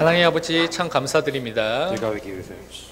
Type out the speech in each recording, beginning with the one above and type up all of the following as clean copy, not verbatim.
하나님 아버지 참 감사드립니다. Dear God, we give you thanks.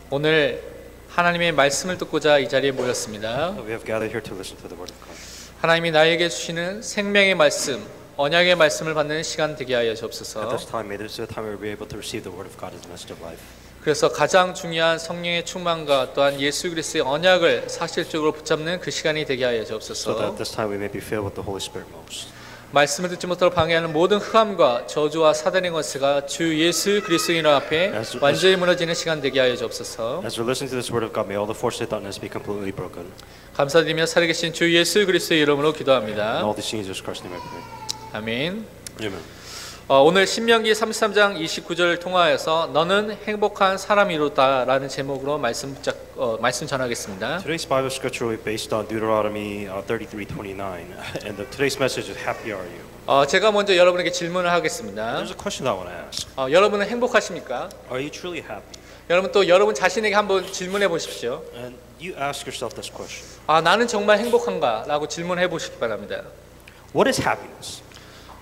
오늘 하나님의 말씀을 듣고자 이 자리에 모였습니다. We have gathered here to listen to the word of God. 하나님이 나에게 주시는 생명의 말씀, 언약의 말씀을 받는 시간 되게 하여 At 주옵소서. this time, may this be a time where we're able to receive the word of God as a message of life. 그래서 가장 중요한 성령의 충만과 또한 예수 그리스도의 언약을 사실적으로 붙잡는 그 시간이 되게 하여 So that 주옵소서. at this time we may be filled with the Holy Spirit most. 말씀을 듣지 못하도록 방해하는 모든 흑암과 저주와 사단의 권세가 주 예수 그리스도인 앞에 완전히 무너지는 시간 되게 하여 주옵소서. As we're listening to this word of God, may all the forces of darkness be completely broken. 감사드리며 살아계신 주 예수 그리스도의 이름으로 In 기도합니다. all these things, in Jesus Christ's name I pray. 아멘. Amen. 오늘 신명기 33장 29절 통화에서 너는 행복한 사람이로다라는 제목으로 말씀 전하겠습니다. Today's Bible scripture will be based on Deuteronomy 33:29, and today's message is "Happy are you." 제가 먼저 여러분에게 질문을 하겠습니다. There's a question I want to ask. 여러분은 행복하십니까? Are you truly happy? 여러분 또 여러분 자신에게 한번 질문해 보십시오. And you ask yourself this question: 나는 정말 행복한가?라고 질문해 보시기 바랍니다. What is happiness?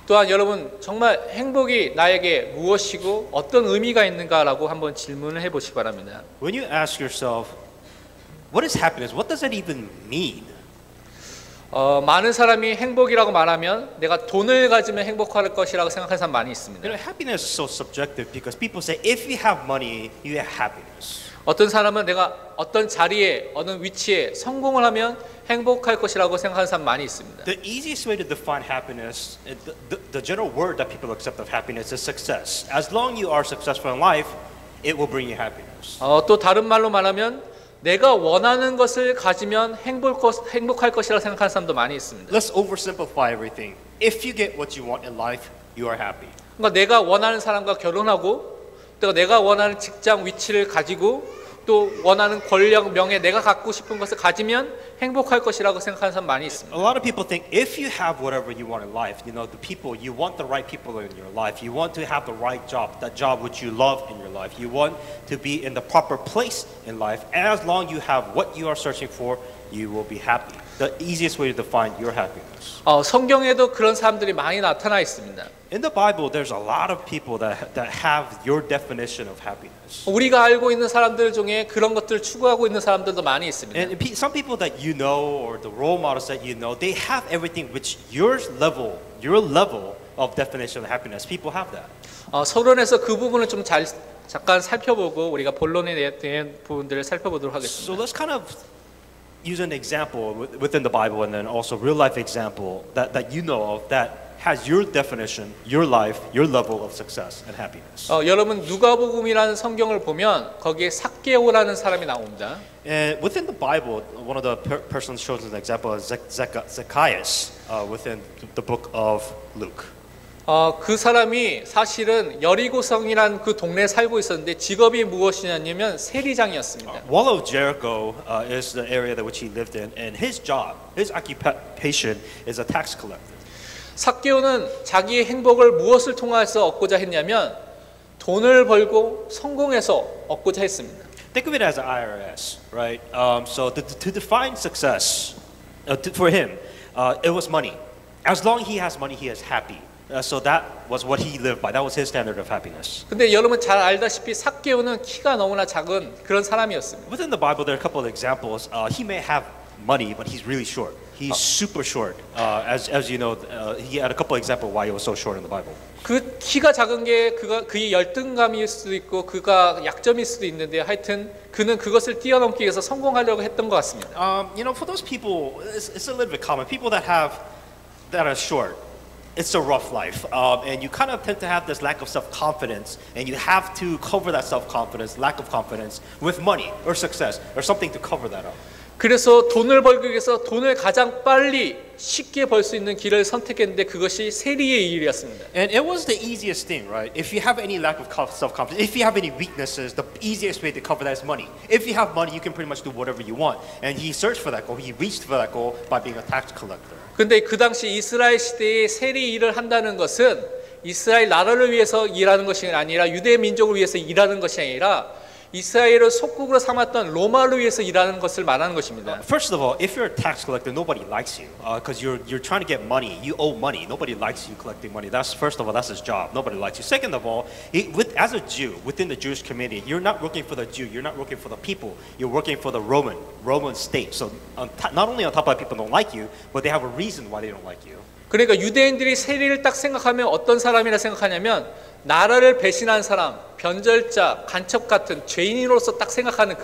또한 여러분 정말 행복이 나에게 무엇이고 어떤 의미가 있는가라고 한번 질문을 해 보시기 바랍니다. When you ask yourself, "What is happiness? What does that even mean?" 많은 사람이 행복이라고 말하면 내가 돈을 가지면 행복할 것이라고 생각하는 사람 많이 있습니다. You know, happiness is so subjective because people say if you have money, you have happiness. 어떤 사람은 내가 어떤 자리에 어느 위치에 성공을 하면 행복할 것이라고 생각하는 사람 많이 있습니다. The easiest way to define happiness, the general word that people accept of happiness is success. As long you are successful in life, it will bring you happiness. 또 다른 말로 말하면 내가 원하는 것을 가지면 행복할 것이라고 생각하는 사람도 많이 있습니다. Let's oversimplify everything. If you get what you want in life, you are happy. 그러니까 내가 원하는 사람과 결혼하고 또 내가 원하는 직장 위치를 가지고 또 원하는 권력, 명예, 내가 갖고 싶은 것을 가지면 행복할 것이라고 생각하는 사람 많이 있습니다. A lot of people think if you have whatever you want in life, you know, the people, you want the right people in your life, you want to have the right job, that job which you love in your life, you want to be in the proper place in life, as long as you have what you are searching for, you will be happy. The easiest way to define your happiness. 성경에도 그런 사람들이 많이 나타나 있습니다. In the Bible, there's a lot of people that have your definition of happiness. 우리가 알고 있는 사람들 중에 그런 것들을 추구하고 있는 사람들도 많이 있습니다. And some people that you know or the role models that you know, they have everything which your level of definition of happiness. People have that. 서론에서 그 부분을 좀 잠깐 살펴보고 우리가 본론에 대한 부분들을 살펴보도록 So 하겠습니다. let's kind of use an example within the Bible and then also real life example that you know of that has your definition, your life, your level of success and happiness. 여러분 누가복음이라는 성경을 보면 거기에 삭개오라는 사람이 나옵니다. And within the Bible, one of the persons chosen as an example is Zacchaeus within the book of Luke. 그 사람이 사실은 여리고성이라는 그 동네에 살고 있었는데 직업이 무엇이냐면 세리장이었습니다. Wall of Jericho is the area that which he lived in, and his job, his occupation is a tax collector. 삭개오는 자기의 행복을 무엇을 통해서 얻고자 했냐면 돈을 벌고 성공해서 얻고자 했습니다. Think of it as an IRS, right? So to define success for him, it was money. As long as he has money, he is happy. So that was what he lived by. That was his standard of happiness. 근데 여러분 잘 알다시피 삭개오는 키가 너무나 작은 그런 사람이었습니다. Within the Bible, there are a couple of examples. He may have money, but he's really short. He's super short. As you know, he had a couple of examples why he was so short in the Bible. 그 키가 작은 게 그의 열등감일 수도 있고 그가 약점일 수도 있는데 하여튼 그는 그것을 뛰어넘기 위해서 성공하려고 했던 것 같습니다. You know, for those people, it's a little bit common. People that are short. It's a rough life, and you kind of tend to have this lack of self-confidence, and you have to cover that self-confidence, lack of confidence, with money or success or something to cover that up. 그래서 돈을 벌기 위해서 돈을 가장 빨리 쉽게 벌 수 있는 길을 선택했는데 그것이 세리의 일이었습니다. And it was the easiest thing, right? If you have any lack of self-confidence, if you have any weaknesses, the easiest way to cover that is money. If you have money, you can pretty much do whatever you want. And he searched for that goal. He reached for that goal by being a tax collector. 근데 그 당시 이스라엘 시대에 세리 일을 한다는 것은 이스라엘 나라를 위해서 일하는 것이 아니라 유대 민족을 위해서 일하는 것이 아니라 이스라엘을 속국으로 삼았던 로마를 위해서 일하는 것을 말하는 것입니다. First of all, if you're a tax collector, nobody likes you because you're trying to get money. You owe money. Nobody likes you collecting money. That's first of all, that's his job. Nobody likes you. Second of all, as a Jew within the Jewish community, you're not working for the Jew. You're not working for the people. You're working for the Roman state. So not only on top of that, people don't like you, but they have a reason why they don't like you. 그러니까 유대인들이 세리를 딱 생각하면 어떤 사람이라 생각하냐면 나라를 배신한 사람, 변절자, 간첩 같은 죄인으로서 딱 생각하는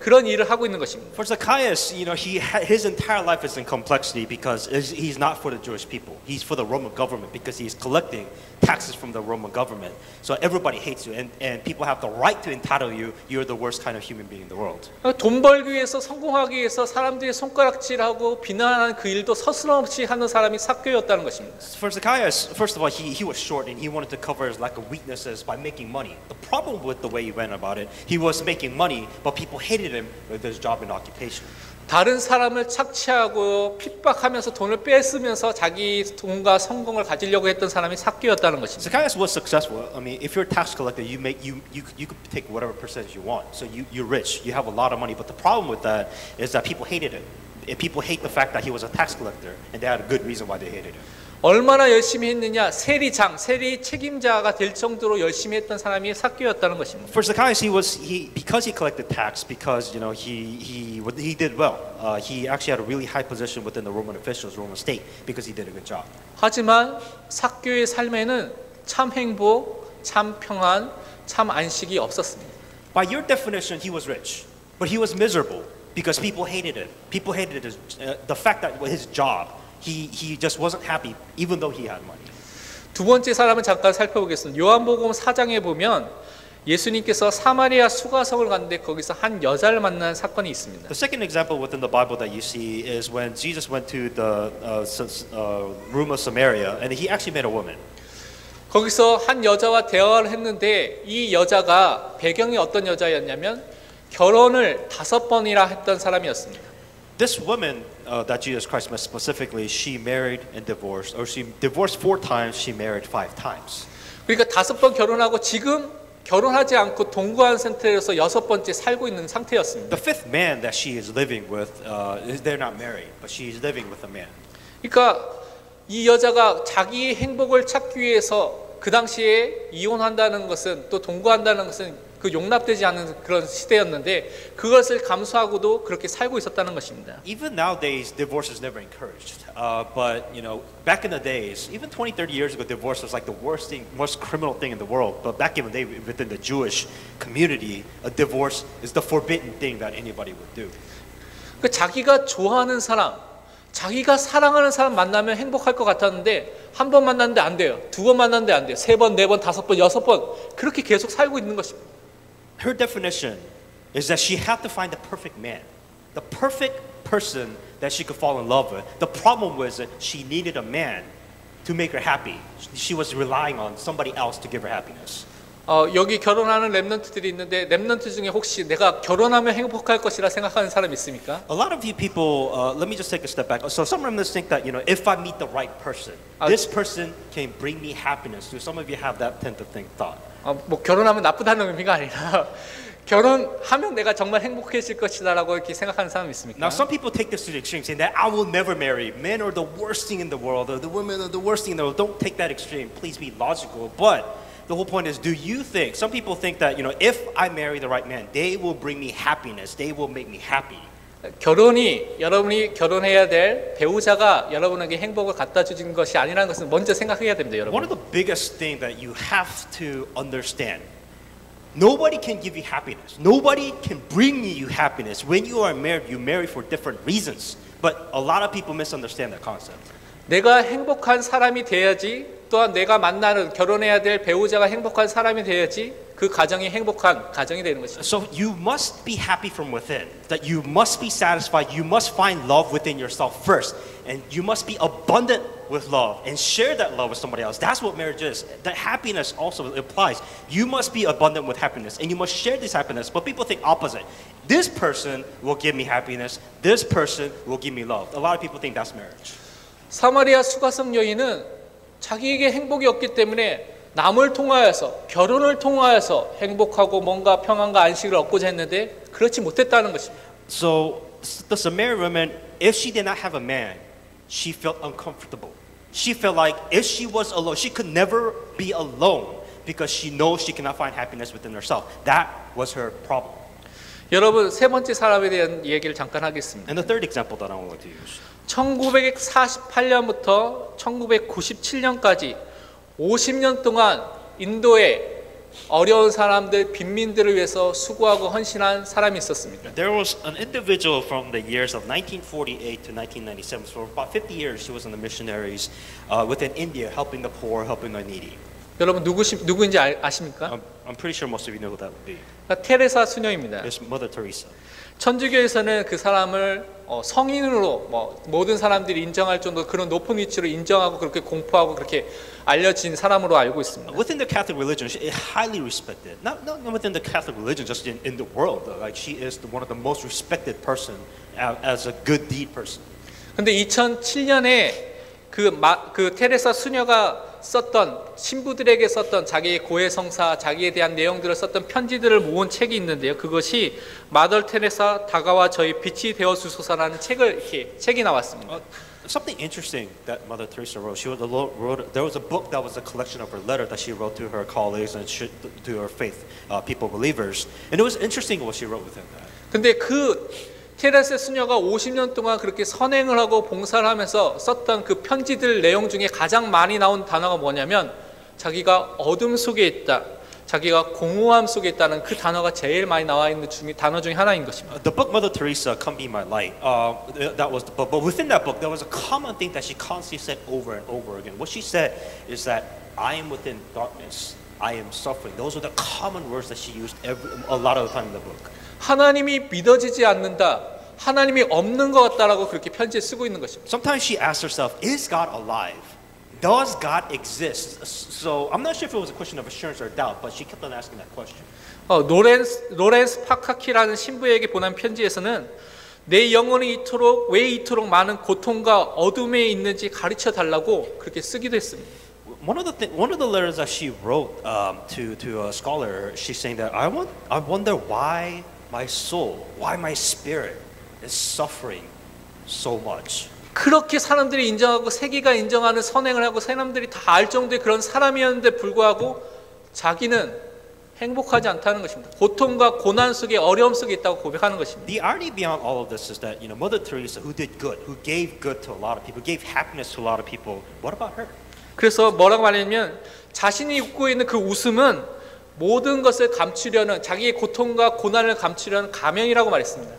그런 일을 하고 있는 것입니다. For Zacchaeus, his entire life is in complexity because he's not for the Jewish people. He's for the Roman government because he's collecting taxes from the Roman government. So everybody hates you, and people have the right to entitle you. You're the worst kind of human being in the world. 돈 벌기 위해서 성공하기 위해서 사람들이 손가락질하고 비난하는 그 일도 서슴없이 하는 사람이 삭개였다는 것입니다. For Zacchaeus, first of all, he was short and he wanted to cover his lack of weaknesses by making money. The problem with the way he went about it, he was making money, but people hated him with his job and occupation. 다른 사람을 착취하고 핍박하면서 돈을 뺏으면서 자기 돈과 성공을 가지려고 했던 사람이 삭개였다는 것입니다. Zacchaeus was successful. I mean, if you're a tax collector, you could take whatever percentage you want. So you're rich, you have a lot of money. But the problem with that is that people hated him. And people hate the fact that he was a tax collector, and they had a good reason why they hated him. 얼마나 열심히 했느냐, 세리장, 세리 책임자가 될 정도로 열심히 했던 사람이 삭개였다는 것입니다. For Zacchaeus, because he collected tax, because he did well. He actually had a really high position within the Roman officials, Roman state, because he did a good job. 하지만 삭개의 삶에는 참 행복, 참 평안, 참 안식이 없었습니다. By your definition, he was rich, but he was miserable because people hated him. People hated the fact that his job. He just wasn't happy even though he had money. 두 번째 사람은 잠깐 살펴보겠습니다. 요한복음 4장에 보면 예수님께서 사마리아 수가성을 갔는데 거기서 한 여자를 만난 사건이 있습니다. The second example within the Bible that you see is when Jesus went to the room of Samaria and he actually met a woman. 거기서 한 여자와 대화를 했는데 이 여자가 배경이 어떤 여자였냐면 결혼을 5번이나 했던 사람이었습니다. This woman that Jesus Christ met specifically, she married and divorced, or she divorced 4 times, she married 5 times. 그러니까 5번 결혼하고 지금 결혼하지 않고 동거한 상태에서 6번째 살고 있는 상태였습니다. The 5th man that she is living with, they're not married, but she is living with a man. 그러니까 이 여자가 자기의 행복을 찾기 위해서 그 당시에 이혼한다는 것은 또 동거한다는 것은 그 용납되지 않는 그런 시대였는데 그것을 감수하고도 그렇게 살고 있었다는 것입니다. Even nowadays, divorce is never encouraged. But back in the days, even 20, 30 years ago, divorce was like the worst thing, most criminal thing in the world. But back in the day, within the Jewish community, a divorce is the forbidden thing that anybody would do. 그 자기가 좋아하는 사람, 자기가 사랑하는 사람 만나면 행복할 것 같았는데 한 번 만났는데 안 돼요. 2번 만났는데 안 돼요. 3번, 4번, 5번, 6번 그렇게 계속 살고 있는 것입니다. Her definition is that she had to find the perfect man, the perfect person that she could fall in love with. The problem was that she needed a man to make her happy. She was relying on somebody else to give her happiness. 여기 결혼하는 랩런트들이 있는데 랩런트 중에 혹시 내가 결혼하면 행복할 것이라 생각하는 사람 있습니까? A lot of you people, let me just take a step back. So some remnants think that if I meet the right person, this person can bring me happiness. Do some of you have that tentative thought? 뭐 결혼하면 나쁘다는 의미가 아니라 결혼하면 내가 정말 행복해질 것이다라고 이렇게 생각하는 사람 있습니까? Now some people take this to the extreme, saying that I will never marry. Men are the worst thing in the world. Or the women are the worst thing in the world. Don't take that extreme. Please be logical. But the whole point is, do you think? Some people think that if I marry the right man, they will bring me happiness. They will make me happy. 여러분이 결혼해야 될 배우자가 여러분에게 행복을 갖다 주는 것이 아니라는 것은 먼저 생각해야 됩니다, 여러분. One of the biggest things that you have to understand, nobody can give you happiness. Nobody can bring you happiness. When you are married, you marry for different reasons. But a lot of people misunderstand that concept. 내가 행복한 사람이 돼야지, 또한 내가 만나는 결혼해야 될 배우자가 행복한 사람이 돼야지 그 가정이 행복한 가정이 되는 것입니다. So you must be happy from within. That you must be satisfied. You must find love within yourself first, and you must be abundant with love and share that love with somebody else. That's what marriage is. That happiness also applies. You must be abundant with happiness, and you must share this happiness. But people think opposite. This person will give me happiness. This person will give me love. A lot of people think that's marriage. 사마리아 수가성 여인은 자기에게 행복이 없기 때문에 남을 통하여서 결혼을 통하여서 행복하고 뭔가 평안과 안식을 얻고자 했는데 그렇지 못했다는 것입니다. So the Samaritan woman, if she did not have a man, she felt uncomfortable. She felt like if she was alone, she could never be alone because she knows she cannot find happiness within herself. That was her problem. 여러분 세 번째 사람에 대한 얘기를 잠깐 하겠습니다. And the third example that I want to use. 1948년부터 1997년까지 50년 동안 인도의 어려운 사람들, 빈민들을 위해서 수고하고 헌신한 사람이 있었습니다. There was an individual from the years of 1948 to 1997. So for about 50 years, she was in the missionaries within India, helping the poor, helping the needy. 여러분 누구인지 아십니까? I'm pretty sure most of you know who that would be. 테레사 수녀입니다. It's Mother Teresa. 천주교에서는 그 사람을 성인으로 모든 사람들이 인정할 정도 그런 높은 위치로 인정하고 그렇게 공포하고 그렇게 알려진 사람으로 알고 있습니다. Within the Catholic religion, she is highly respected. Not within the Catholic religion, just in the world. Like she is one of the most respected person as a good deed person. 근데 2007년에 그 테레사 수녀가 썼던 신부들에게 썼던 자기의 고해성사, 자기에 대한 내용들을 썼던 편지들을 모은 책이 있는데요. 그것이 마더 테레사 다가와 저희 빛이 되어 주소서라는 책이 나왔습니다. Something interesting that Mother Teresa wrote. There was a book that was a collection of her letter that she wrote to her colleagues and to her faith people, believers. And it was interesting what she wrote within that. 근데 그 테레사 수녀가 50년 동안 그렇게 선행을 하고 봉사를 하면서 썼던 그 편지들 내용 중에 가장 많이 나온 단어가 뭐냐면 자기가 어둠 속에 있다, 자기가 공허함 속에 있다는 그 단어가 제일 많이 나와 있는 단어 중에 하나인 것입니다. The book Mother Teresa, Come Be My Light, that was the book. But within that book, there was a common thing that she constantly said over and over again. What she said is that I am within darkness, I am suffering. Those are the common words that she used a lot of the time in the book. 하나님이 믿어지지 않는다, 하나님이 없는 것 같다라고 그렇게 편지에 쓰고 있는 것입니다. Sometimes she asks herself, is God alive? Does God exist? So I'm not sure if it was a question of assurance or doubt, but she kept on asking that question. 로렌스 파카키라는 신부에게 보낸 편지에서는 내 영혼이 왜 이토록 많은 고통과 어둠에 있는지 가르쳐 달라고 그렇게 쓰기도 했습니다. One of the letters that she wrote to a scholar, she's saying that I wonder why my soul, why my spirit is suffering so much. 그렇게 사람들이 인정하고 세계가 인정하는 선행을 하고 사람들이 다 알 정도의 그런 사람이었는데 불구하고 자기는 행복하지 않다는 것입니다. 고통과 고난 속에 어려움 속에 있다고 고백하는 것입니다. The irony beyond all of this is that Mother Teresa, who did good, who gave good to a lot of people, gave happiness to a lot of people. What about her? 그래서 뭐라고 말하냐면 자신이 웃고 있는 그 웃음은 모든 것을 감추려는 자기의 고통과 고난을 감추려는 가면이라고 말했습니다.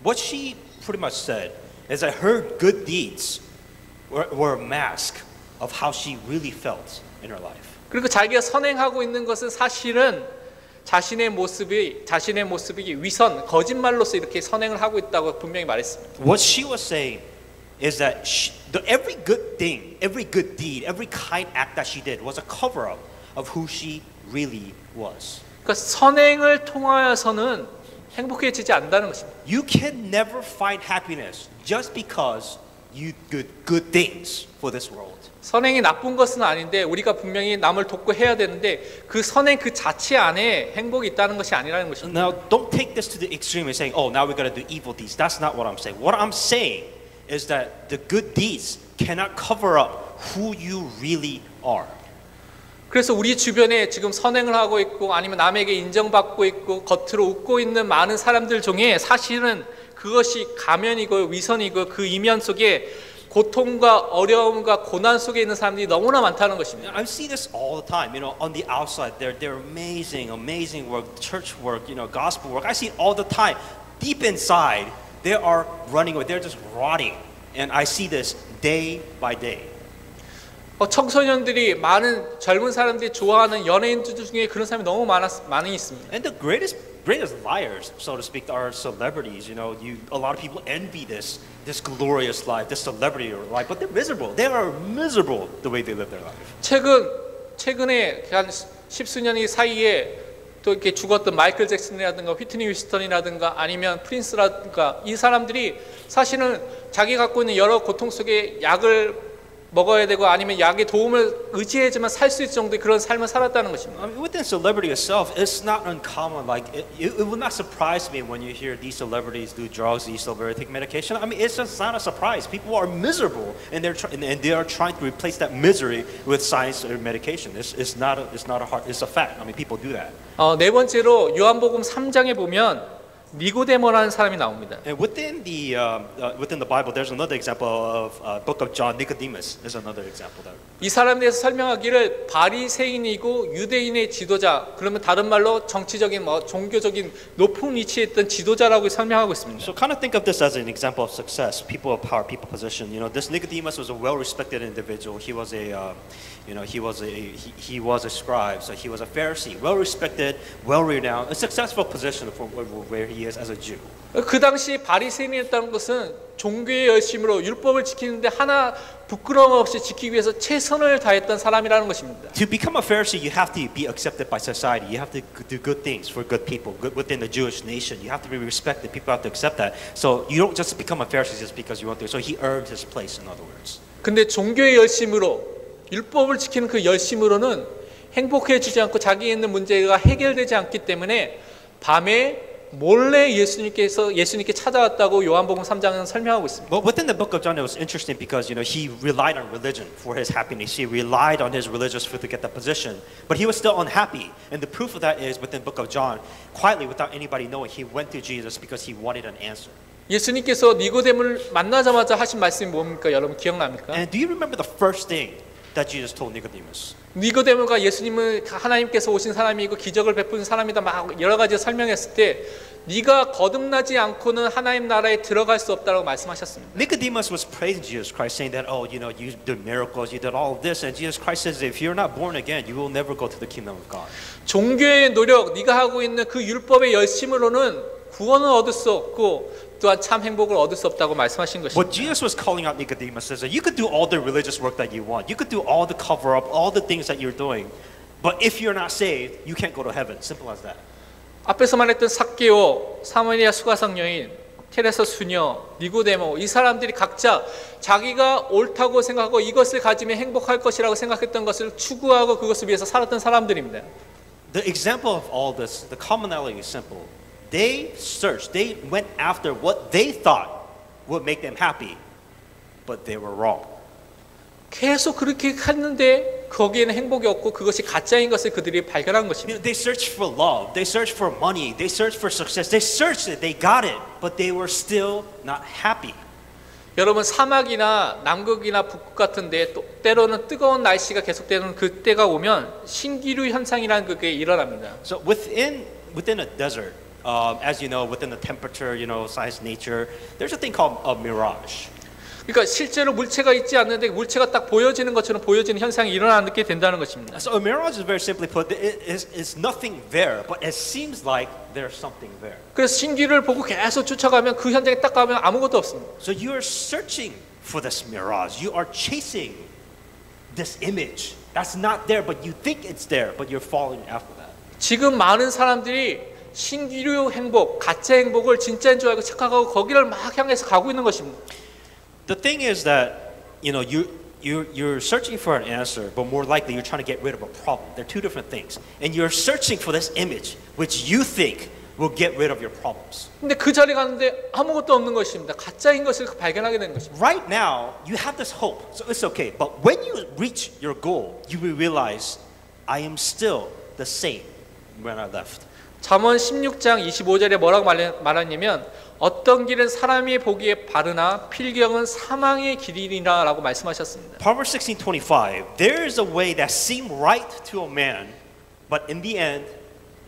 What she pretty much said is that her good deeds were a mask of how she really felt in her life. 그리고 자기가 선행하고 있는 것은 사실은 자신의 모습이 위선, 거짓말로서 이렇게 선행을 하고 있다고 분명히 말했습니다. What she was saying is that every good thing, every good deed, every kind act that she did was a cover-up of who she really was. 그러니까 선행을 통하여서는 행복해지지 않는다는 것입니다. You can never find happiness just because you do good things for this world. 선행이 나쁜 것은 아닌데 우리가 분명히 남을 돕고 해야 되는데 그 선행 그 자체 안에 행복이 있다는 것이 아니라는 것입니다. Now, don't take this to the extreme and saying, "Oh, now we got to do evil deeds." That's not what I'm saying. What I'm saying is that the good deeds cannot cover up who you really are. 그래서 우리 주변에 지금 선행을 하고 있고 아니면 남에게 인정받고 있고 겉으로 웃고 있는 많은 사람들 중에 사실은 그것이 가면이고 위선이고 그 이면 속에 고통과 어려움과 고난 속에 있는 사람들이 너무나 많다는 것입니다. I see this all the time. On the outside, they're amazing work, church work, gospel work. I see it all the time. Deep inside, they are running away. They're just rotting, and I see this day by day. 청소년들이 많은 젊은 사람들이 좋아하는 연예인들 중에 그런 사람이 너무 많이 있습니다. And the greatest liars, so to speak, are celebrities. A lot of people envy this glorious life, this celebrity life, but they're miserable. They are miserable the way they live their life. 최근에 한 십수년 사이에 또 이렇게 죽었던 마이클 잭슨이라든가 휘트니 휴스턴이라든가 아니면 프린스라든가 이 사람들이 사실은 자기 갖고 있는 여러 고통 속에 약을 먹어야 되고 아니면 약의 도움을 의지해야지만 살 수 있을 정도의 그런 삶을 살았다는 것입니다. I mean, within celebrity itself, it's not uncommon. Like it would not surprise me when you hear these celebrities do drugs, these celebrities take medication. I mean, it's just not a surprise. People are miserable, and they are trying to replace that misery with science or medication. It's not a hard. It's a fact. I mean, people do that. 네 번째로 요한복음 3장에 보면 니고데모라는 사람이 나옵니다. And within the Bible, there's another example of book of John. Nicodemus is another example there. 이 사람에 대해서 설명하기를 바리새인이고 유대인의 지도자, 그러면 다른 말로 정치적인 종교적인 높은 위치에 있던 지도자라고 설명하고 있습니다. So kind of think of this as an example of success, people of power, people position. You know, this Nicodemus was a well-respected individual. He was a scribe, so he was a Pharisee, well-respected, well-renowned, a successful position for where he is as a Jew. 그 당시 바리새인이었다는 것은 종교의 열심으로 율법을 지키는데 하나 부끄러움 없이 지키기 위해서 최선을 다했던 사람이라는 것입니다. To become a Pharisee, you have to be accepted by society. You have to do good things for good people, good within the Jewish nation. You have to be respected. People have to accept that. So you don't just become a Pharisee just because you want to. So he earned his place, in other words. 근데 종교의 열심으로 율법을 지키는 그 열심으로는 행복해지지 않고 자기에 있는 문제가 해결되지 않기 때문에 밤에 몰래 예수님께 찾아왔다고 요한복음 3장은 설명하고 있습니다. But within the book of John, it was interesting because he relied on religion for his happiness. He relied on his religious faith to get that position, but he was still unhappy. And the proof of that is within the book of John, quietly without anybody knowing, he went to Jesus because he wanted an answer. 예수님께서 니고데모를 만나자마자 하신 말씀이 뭡니까? 여러분 기억납니까? And do you remember the first thing that Jesus told Nicodemus? 니고데모가 예수님은 하나님께서 오신 사람이고 기적을 베푸는 사람이다 막 여러 가지 설명했을 때 네가 거듭나지 않고는 하나님 나라에 들어갈 수 없다라고 말씀하셨습니다. Nicodemus was praising Jesus Christ, saying that, you did miracles, you did all of this, and Jesus Christ says, if you're not born again, you will never go to the kingdom of God. 종교의 노력, 네가 하고 있는 그 율법의 열심으로는 구원을 얻을 수 없고 또한 참 행복을 얻을 수 없다고 말씀하신 것입니다. What Jesus was calling out Nicodemus is that you could do all the religious work that you want, you could do all the cover up, all the things that you're doing, but if you're not saved, you can't go to heaven. Simple as that. 앞에서 말했던 삭개오, 사마리아 수가성 여인, 테레사 수녀, 니고데모 이 사람들이 각자 자기가 옳다고 생각하고 이것을 가지면 행복할 것이라고 생각했던 것을 추구하고 그것을 위해서 살았던 사람들입니다. The example of all this, the commonality is simple. They searched, they went after what they thought would make them happy, but they were wrong. 계속 그렇게 했는데 거기에는 행복이 없고 그것이 가짜인 것을 그들이 발견한 것입니다. They searched for love, they searched for money, they searched for success, they searched it, they got it, but they were still not happy. 여러분 사막이나 남극이나 북극 같은데 또 때로는 뜨거운 날씨가 계속되는 그 때가 오면 신기루 현상이라는 그게 일어납니다. So within a desert, as you know, within the temperature, science, nature, there's a thing called a mirage. 그러니까 실제로 물체가 있지 않는데 물체가 딱 보여지는 것처럼 보여지는 현상이 일어나게 된다는 것입니다. So a mirage is very simply put, it's nothing there, but it seems like there's something there. 그래서 신기루를 보고 계속 쫓아가면 그 현장에 딱 가면 아무것도 없습니다. So you are searching for this mirage. You are chasing this image that's not there, but you think it's there, but you're falling after that. 지금 많은 사람들이 신기루 행복, 가짜 행복을 진짜인 줄 알고 착각하고 거기를 막 향해서 가고 있는 것입니다. The thing is that you're searching for an answer, but more likely you're trying to get rid of a problem. They're two different things. And you're searching for this image, which you think will get rid of your problems. 근데 그 자리에 갔는데 아무것도 없는 것입니다. 가짜인 것을 발견하게 되는 것입니다. Right now, you have this hope, so it's okay. But when you reach your goal, you will realize, I am still the same when I left. 잠언 16장 25절에 뭐라고 말하냐면 어떤 길은 사람이 보기에 바르나 필경은 사망의 길이니라 라고 말씀하셨습니다. Proverbs 16:25. There is a way that seems right to a man, but in the end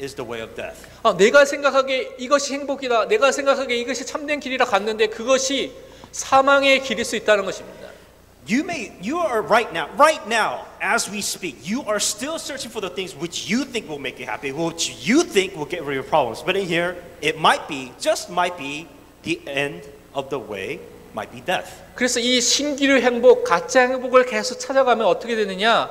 is the way of death. 내가 생각하기에 이것이 행복이다. 내가 생각하기에 이것이 참된 길이라 갔는데 그것이 사망의 길일 수 있다는 것입니다. You are right now, as we speak, you are still searching for the things which you think will make you happy, which you think will get rid of your problems. But in here, it might be, just might be, the end of the way might be death. 그래서 이 신기루 행복, 가짜 행복을 계속 찾아가면 어떻게 되느냐?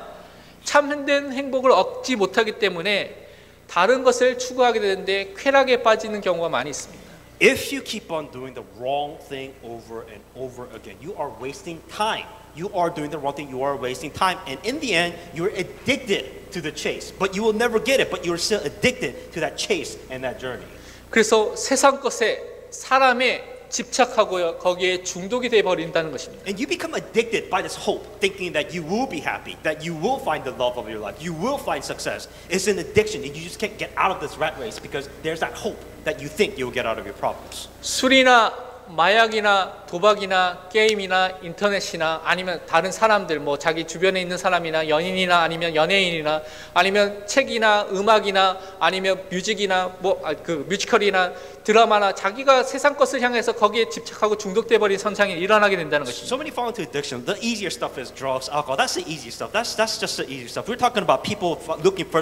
참된 행복을 얻지 못하기 때문에 다른 것을 추구하게 되는데 쾌락에 빠지는 경우가 많이 있습니다. If you keep on doing the wrong thing over and over again, you are wasting time. you are doing the wrong thing. You are wasting time. And in the end, you're addicted to the chase. But you will never get it. But you're still addicted to that chase and that journey. 그래서 세상 것에 사람에 집착하고요. 거기에 중독이 돼 버린다는 것입니다. And you become addicted by this hope, thinking that you will be happy, that you will find the love of your life, you will find success. It's an addiction, and you just can't get out of this rat race because there's that hope that you think you'll get out of your problems. 술이나 마약이나 도박이나 게임이나 인터넷이나 아니면 다른 사람들 뭐 자기 주변에 있는 사람이나 연인이나 아니면 연예인이나 아니면 책이나 음악이나 아니면 뮤직이나 뭐 그 뮤지컬이나 드라마나 자기가 세상 것을 향해서 거기에 집착하고 중독돼 버린 현상이 일어나게 된다는 것입니다. So many fall into addiction. The easier stuff is drugs, alcohol. That's the easy stuff. That's just the easy stuff. We're talking about people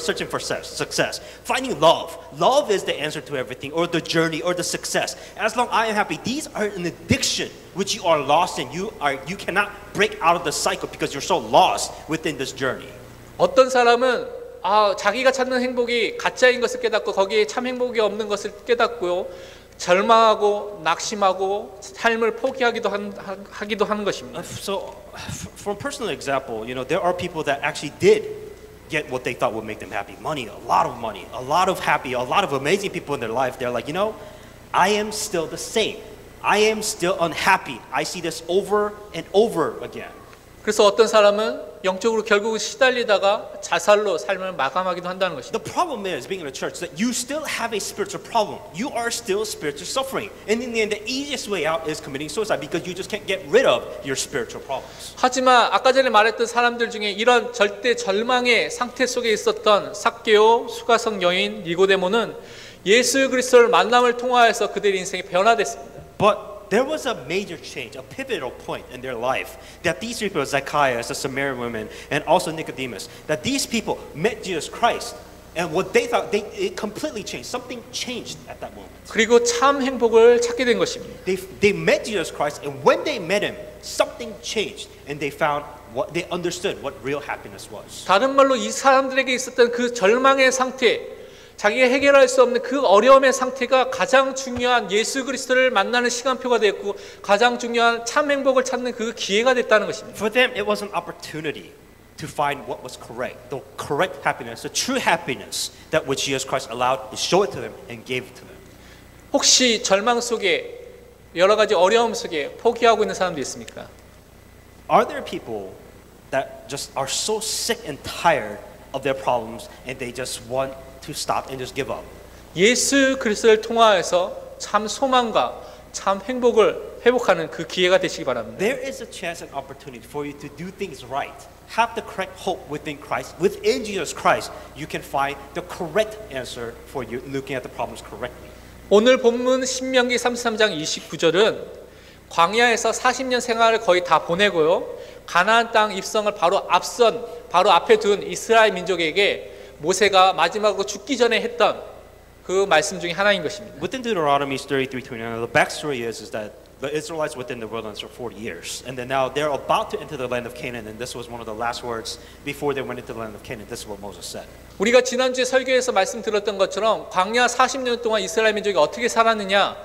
searching for success, finding love. Love is the answer to everything, or the journey, or the success. As long as I am happy, these are an addiction which you are lost in. You cannot break out of the cycle because you're so lost within this journey. 어떤 사람은 자기가 찾는 행복이 가짜인 것을 깨닫고 거기에 참 행복이 없는 것을 깨닫고요. 절망하고 낙심하고 삶을 포기하기도 하기도 하는 것입니다. So, from personal example, there are people that actually did get what they thought would make them happy. Money, a lot of happy, a lot of amazing people in their life. They're like, I am still the same. I am still unhappy. I see this over and over again. 그래서 어떤 사람은 영적으로 결국은 시달리다가 자살로 삶을 마감하기도 한다는 것입니다. The problem is being in a church that you still have a spiritual problem. You are still spiritual suffering. And in the end, the easiest way out is committing suicide because you just can't get rid of your spiritual problems. 하지만 아까 전에 말했던 사람들 중에 이런 절대 절망의 상태 속에 있었던 삭개오, 수가성 여인, 니고데모는 예수 그리스도를 만남을 통하여서 그들의 인생이 변화됐습니다. But there was a major change, a pivotal point in their life that these people, Zacchaeus, the Samaritan woman, and also Nicodemus, that these people met Jesus Christ, and what they thought, it completely changed. Something changed at that moment. 그리고 참 행복을 찾게 된 것입니다. They met Jesus Christ, and when they met him, something changed, and they understood what real happiness was. 다른 말로 이 사람들에게 있었던 그 절망의 상태, 자기가 해결할 수 없는 그 어려움의 상태가 가장 중요한 예수 그리스도를 만나는 시간표가 됐고 가장 중요한 참 행복을 찾는 그 기회가 됐다는 것입니다. For them, it was an opportunity to find what was correct, the correct happiness, the true happiness that which Jesus Christ allowed to show it to them and gave it to them. 혹시 절망 속에 여러 가지 어려움 속에 포기하고 있는 사람도 있습니까? Are there people that just are so sick and tired of their problems and they just want to stop and just give up? 예수 그리스도를 통하여서 참 소망과 참 행복을 회복하는 그 기회가 되시기 바랍니다. There is a chance and opportunity for you to do things right. Have the correct hope within Christ. Within Jesus Christ, you can find the correct answer for you looking at the problems correctly. 오늘 본문 신명기 33장 29절은 광야에서 40년 생활을 거의 다 보내고요. 가나안 땅 입성을 바로 앞에 둔 이스라엘 민족에게 모세가 마지막으로 죽기 전에 했던 그 말씀 중에 하나인 것입니다. Within Deuteronomy 33:29, the backstory is that the Israelites within the wilderness for 40 years, and then now they're about to enter the land of Canaan, and this was one of the last words before they went into the land of Canaan. This is what Moses said. 우리가 지난주에 설교에서 말씀드렸던 것처럼 광야 40년 동안 이스라엘 민족이 어떻게 살았느냐?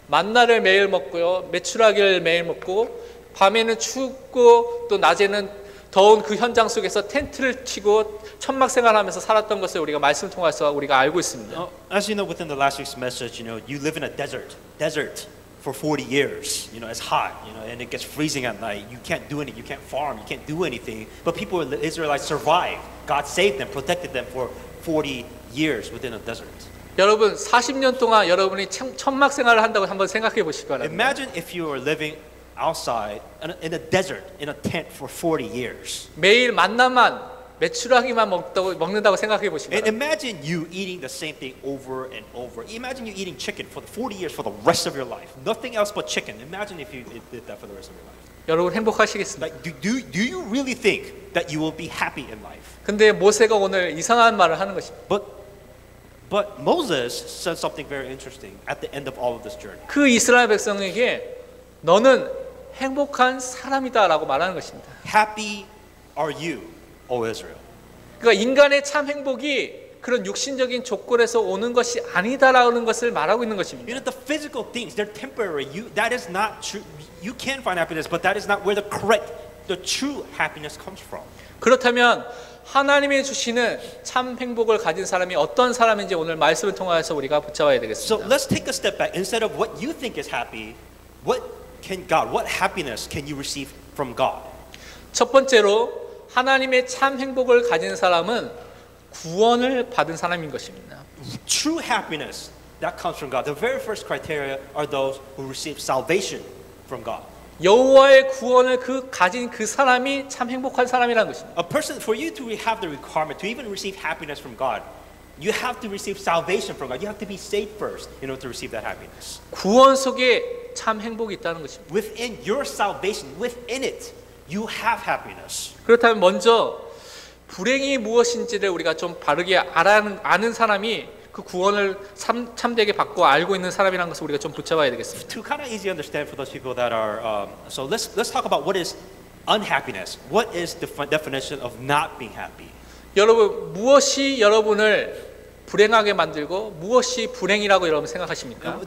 만나를 매일 먹고요, 메추라기를 매일 먹고, 밤에는 춥고 또 낮에는 더운 그 현장 속에서 텐트를 치고 천막 생활하면서 살았던 것을 우리가 말씀 통해서 우리가 알고 있습니다. As you know, within the last week's message, you live in a desert for 40 years. It's hot, and it gets freezing at night. You can't do anything. You can't farm. You can't do anything. But the Israelites survived. God saved them, protected them for 40 years within a desert. 여러분 40년 동안 여러분이 천막 생활을 한다고 한번 생각해 보시기 바랍니다. Imagine if you were living outside in a desert in a tent for 40 years. 매일 만나만 메추라기만 먹는다고 생각해 보시면. And imagine you eating the same thing over and over. Imagine you eating chicken for the 40 years for the rest of your life. Nothing else but chicken. Imagine if you did that for the rest of your life. 여러분 행복하시겠습니까? Like, do you really think that you will be happy in life? 근데 모세가 오늘 이상한 말을 하는 것입니다. But Moses said something very interesting at the end of all of this journey. 그 이스라엘 백성에게 너는 행복한 사람이다라고 말하는 것입니다. Happy are you, O Israel. 그러니까 인간의 참 행복이 그런 육신적인 조건에서 오는 것이 아니다라는 것을 말하고 있는 것입니다. The physical things, they're temporary. That is not true. You can find happiness, but that is not where the correct the true happiness comes from. 그렇다면 하나님이 주시는 참 행복을 가진 사람이 어떤 사람인지 오늘 말씀을 통해서 우리가 붙잡아야 So 되겠습니다. let's take a step back. Instead of what you think is happy, what happiness can you receive from God? 첫 번째로 하나님의 참 행복을 가진 사람은 구원을 받은 사람인 것입니다. True happiness that comes from God. The very first criteria are those who receive salvation from God. 여호와의 구원을 가진 그 사람이 참 행복한 사람이라는 것입니다. A person, for you to have the requirement to even receive happiness from God, you have to receive salvation from God. You have to be saved first in order to receive that happiness. 구원 속에 참 행복이 있다는 것입니다. Within your salvation, within it, you have happiness. 그렇다면 먼저 불행이 무엇인지를 우리가 좀 바르게 아는 사람이 그 구원을 참되게 받고 알고 있는 사람이라는 것을 우리가 좀 붙잡아야 되겠습니다. To kind of easy understand for those people that are, so let's talk about what is unhappiness. What is the definition of not being happy? 여러분 무엇이 여러분을 불행하게 만들고 무엇이 불행이라고 여러분 생각하십니까?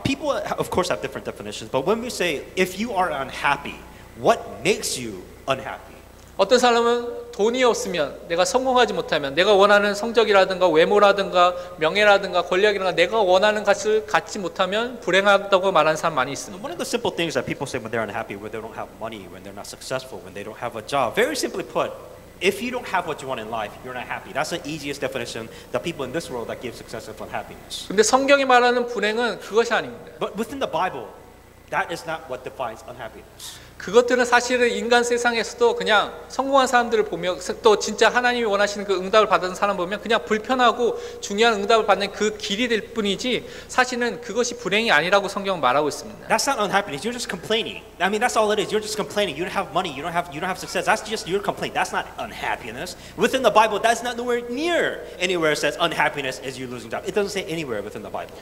People, of course, have different definitions. But when we say if you are unhappy, what makes you unhappy? 어떤 사람은 돈이 없으면 내가 성공하지 못하면 내가 원하는 성적이라든가 외모라든가 명예라든가 권력이라든가 내가 원하는 것을 갖지 못하면 불행하다고 말하는 사람 많이 있습니다. One of the simple things that people say when they're unhappy, when they don't have money, when they're not successful, when they don't have a job, very simply put, if you don't have what you want in life, you're not happy. That's the easiest definition that people in this world that give success of unhappiness. 근데 성경이 말하는 불행은 그것이 아닙니다. But within the Bible, that is not what defines unhappiness. 그것들은 사실은 인간 세상에서도 그냥 성공한 사람들을 보며 또 진짜 하나님이 원하시는 그 응답을 받은 사람 보면 그냥 불편하고 중요한 응답을 받는 그 길이 될 뿐이지 사실은 그것이 불행이 아니라고 성경은 말하고 있습니다. That's not unhappiness. You're just complaining. I mean, that's all it is. You're just complaining. You don't have money. You don't have success. That's just your complaint. That's not unhappiness. Within the Bible, that's not nowhere near anywhere it says unhappiness is you losing job. It doesn't say anywhere within the Bible.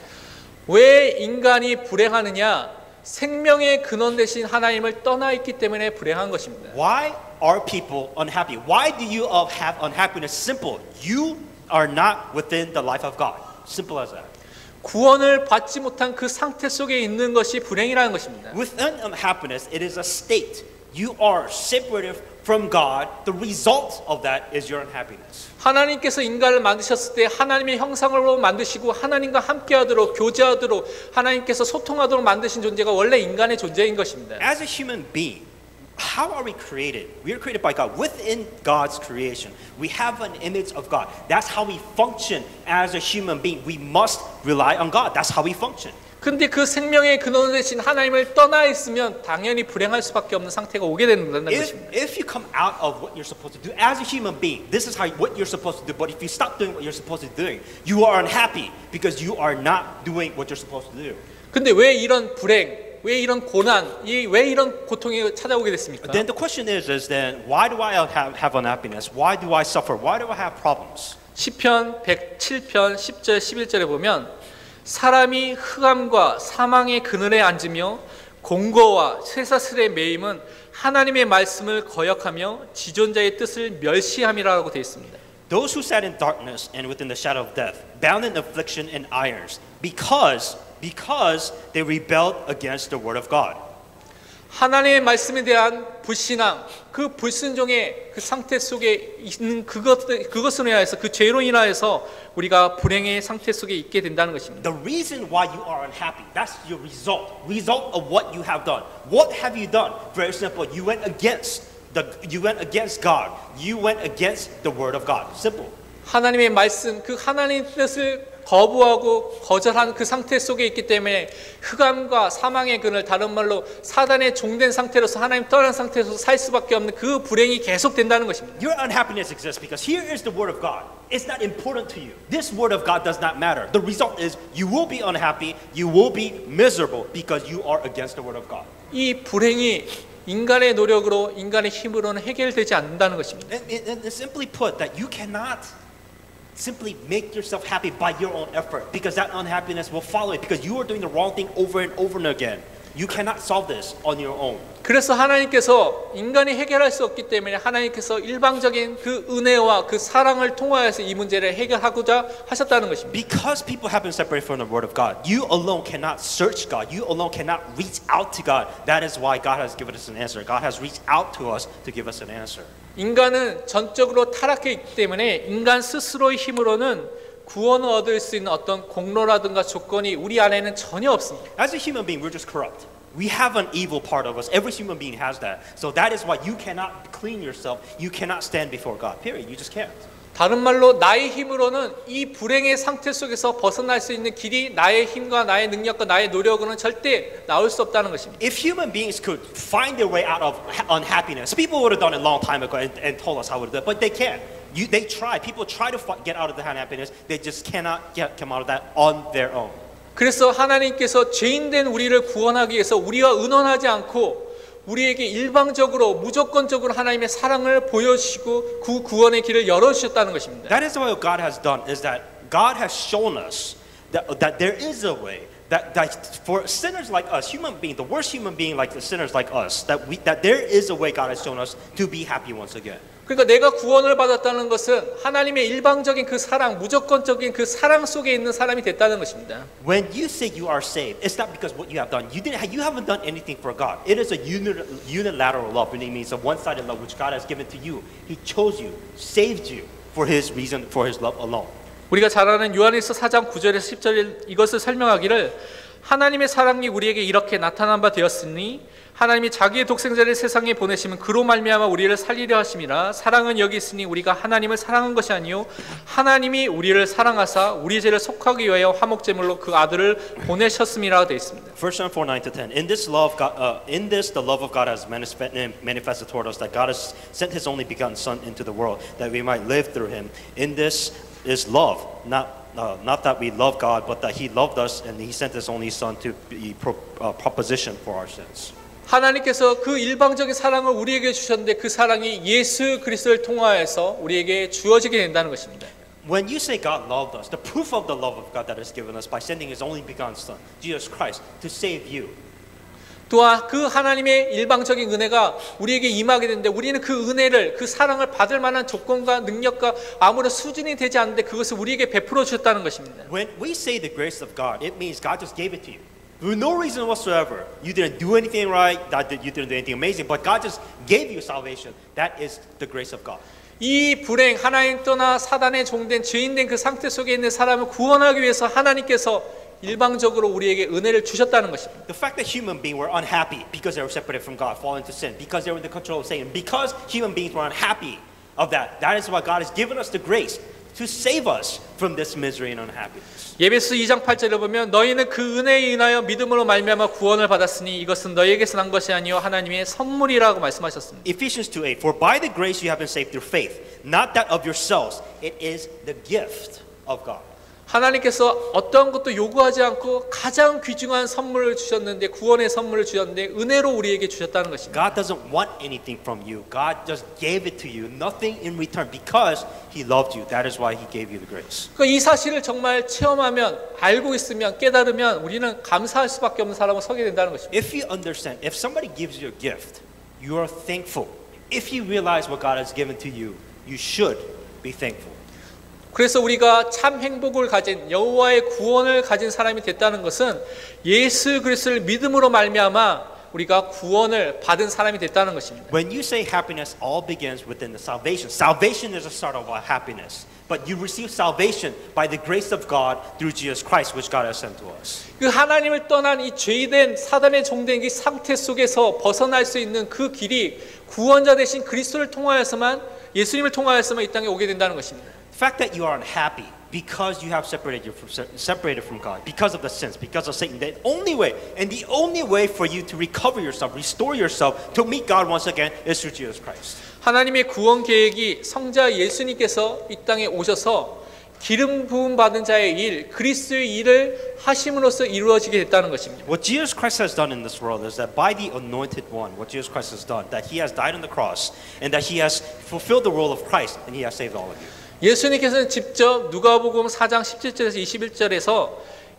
왜 인간이 불행하느냐? 생명의 근원 되신 하나님을 떠나 있기 때문에 불행한 것입니다. Why are people unhappy? Why do you have unhappiness? Simple. You are not within the life of God. Simple as that. 구원을 받지 못한 그 상태 속에 있는 것이 불행이라는 것입니다. Within unhappiness, it is a state. You are separated from God. The result of that is your unhappiness. 하나님께서 인간을 만드셨을 때 하나님의 형상으로 만드시고 하나님과 함께하도록 교제하도록 하나님께서 소통하도록 만드신 존재가 원래 인간의 존재인 것입니다. As a human being, how are we created? We are created by God. Within God's creation, we have an image of God. That's how we function as a human being. We must rely on God. That's how we function. 근데 그 생명의 근원 되신 하나님을 떠나 있으면 당연히 불행할 수밖에 없는 상태가 오게 된다는 것입니다. If you come out of what you're supposed to do as a human being, this is what you're supposed to do. But if you stop doing what you're supposed to do, you are unhappy because you are not doing what you're supposed to do. 근데 왜 이런 불행, 왜 이런 고난, 왜 이런 고통이 찾아오게 됐습니까? Then the question is then why do I have unhappiness? Why do I suffer? Why do I have problems? 시편 107편 10절 11절에 보면 사람이 흑암과 사망의 그늘에 앉으며 공고와 쇠사슬에 매임은 하나님의 말씀을 거역하며 지존자의 뜻을 멸시함이라고 되어 있습니다. Those who sat in darkness and within the shadow of death, bound in affliction and irons, because they rebelled against the word of God. 하나님의 말씀에 대한 불신앙, 그 불순종의 그 상태 속에 있는 그것으로 인하여서 그 죄로 인하여서 우리가 불행의 상태 속에 있게 된다는 것입니다. The reason why you are unhappy, that's your result of what you have done. What have you done? Very simple. You went against God. You went against the word of God. Simple. 하나님의 말씀, 그 하나님의 뜻을 거부하고 거절한 그 상태 속에 있기 때문에 흑암과 사망의 그늘, 다른 말로 사단의 종된 상태로서 하나님 떠난 상태에서 살 수밖에 없는 그 불행이 계속된다는 것입니다. Your unhappiness exists because here is the word of God. It's not important to you. This word of God does not matter. The result is you will be unhappy, you will be miserable because you are against the word of God. 이 불행이 인간의 노력으로, 인간의 힘으로는 해결되지 않는다는 것입니다. And simply put, that you cannot simply make yourself happy by your own effort because that unhappiness will follow it because you are doing the wrong thing over and over and again. You cannot solve this on your own. 그래서 하나님께서 인간이 해결할 수 없기 때문에 하나님께서 일방적인 그 은혜와 그 사랑을 통하여서 이 문제를 해결하고자 하셨다는 것입니다. Because people have been separated from the Word of God, you alone cannot search God. You alone cannot reach out to God. That is why God has given us an answer. God has reached out to us to give us an answer. 인간은 전적으로 타락해 있기 때문에 인간 스스로의 힘으로는 구원을 얻을 수 있는 어떤 공로라든가 조건이 우리 안에는 전혀 없습니다. As a human being, we're just corrupt. We have an evil part of us. Every human being has that. So that is why you cannot clean yourself. You cannot stand before God. Period. You just can't. 다른 말로 나의 힘으로는 이 불행의 상태 속에서 벗어날 수 있는 길이 나의 힘과 나의 능력과 나의 노력으로는 절대 나올 수 없다는 것입니다. If human beings could find their way out of unhappiness, people would have done it a long time ago and told us how to do it, but they can't. They try. People try to get out of the unhappiness. They just cannot come out of that on their own. 그래서 하나님께서 죄인된 우리를 구원하기 위해서 우리와 의논하지 않고 우리에게 일방적으로 무조건적으로 하나님의 사랑을 보여주시고 그 구원의 길을 열어주셨다는 것입니다. That is what God has done. Is that God has shown us that there is a way that for sinners like us, human beings, the worst human being like the sinners like us, that there is a way God has shown us to be happy once again. 그러니까 내가 구원을 받았다는 것은 하나님의 일방적인 그 사랑, 무조건적인 그 사랑 속에 있는 사람이 됐다는 것입니다. When you say you are saved, it's not because what you have done. You haven't done anything for God. It is a unilateral love, which means a one-sided love which God has given to you. He chose you, saved you for His reason, for His love alone. 우리가 잘 아는 요한일서 4장 9절에서 10절에 이것을 설명하기를 하나님의 사랑이 우리에게 이렇게 나타난 바 되었으니 하나님이 자기의 독생자를 세상에 보내시면 그로 말미암아 우리를 살리려 하심이라. 사랑은 여기 있으니 우리가 하나님을 사랑한 것이 아니요 하나님이 우리를 사랑하사 우리 죄를 속하기 위하여 화목제물로 그 아들을 보내셨음이라 되어 있습니다. 1 John 4:9-10. In this the love of God has manifested toward us, that God has sent His only begotten Son into the world, that we might live through Him. In this is love, not that we love God, but that He loved us and He sent His only Son to be proposition for our sins. 하나님께서 그 일방적인 사랑을 우리에게 주셨는데 그 사랑이 예수 그리스도를 통하여서 우리에게 주어지게 된다는 것입니다. When you say God loved us, the proof of the love of God that is given us by sending His only begotten Son, Jesus Christ, to save you. 또한 그 하나님의 일방적인 은혜가 우리에게 임하게 되는데 우리는 그 은혜를 그 사랑을 받을 만한 조건과 능력과 아무런 수준이 되지 않는데 그것을 우리에게 베풀어 주셨다는 것입니다. When we say the grace of God, it means God just gave it to you. For no reason whatsoever. You didn't do anything right, you didn't do anything amazing, but God just gave you salvation. That is the grace of God. 이 불행, 하나님 떠나 사단의 종된 죄인된 그 상태 속에 있는 사람을 구원하기 위해서 하나님께서 일방적으로 우리에게 은혜를 주셨다는 것입니다. The fact that human beings were unhappy because they were separated from God, fall into sin, because they were in the control of Satan, because human beings were unhappy of that, that is why God has given us the grace to save us from this misery and unhappiness. 예배서 2장 8절에 보면 너희는 그 은혜에 인하여 믿음으로 말미암아 구원을 받았으니 이것은 너희에게서 난 것이 아니요 하나님의 선물이라고 말씀하셨습니다. Ephesians 2:8. For by the grace you have been saved through faith, not that of yourselves. It is the gift of God. 하나님께서 어떠한 것도 요구하지 않고 가장 귀중한 선물을 주셨는데 구원의 선물을 주셨는데 은혜로 우리에게 주셨다는 것입니다. God doesn't want anything from you. God just gave it to you, nothing in return, because He loved you. That is why He gave you the grace. 그러니까 이 사실을 정말 체험하면 알고 있으면 깨달으면 우리는 감사할 수밖에 없는 사람으로 서게 된다는 것입니다. If you understand, if somebody gives you a gift, you are thankful. If you realize what God has given to you, you should be thankful. 그래서 우리가 참 행복을 가진 여호와의 구원을 가진 사람이 됐다는 것은 예수 그리스도를 믿음으로 말미암아 우리가 구원을 받은 사람이 됐다는 것입니다. When you say happiness, all begins within the salvation. Salvation is a start of our happiness. But you receive salvation by the grace of God through Jesus Christ, which God has sent to us. 그 하나님을 떠난 이 죄된 사단의 종된 이 상태 속에서 벗어날 수 있는 그 길이 구원자 되신 그리스도를 통하여서만 예수님을 통하여서만 이 땅에 오게 된다는 것입니다. The fact that you are unhappy because you have separated from God, because of the sins, because of Satan, the only way for you to recover yourself, restore yourself, to meet God once again is through Jesus Christ. 하나님의 구원 계획이 성자 예수님께서 이 땅에 오셔서 기름 부음 받은 자의 일, 그리스도의 일을 하심으로써 이루어지게 됐다는 것입니다. What Jesus Christ has done in this world is that by the anointed one, what Jesus Christ has done, that He has died on the cross, and that He has fulfilled the role of Christ, and He has saved all of you. 예수님께서는 직접 누가복음 4장 17절에서 21절에서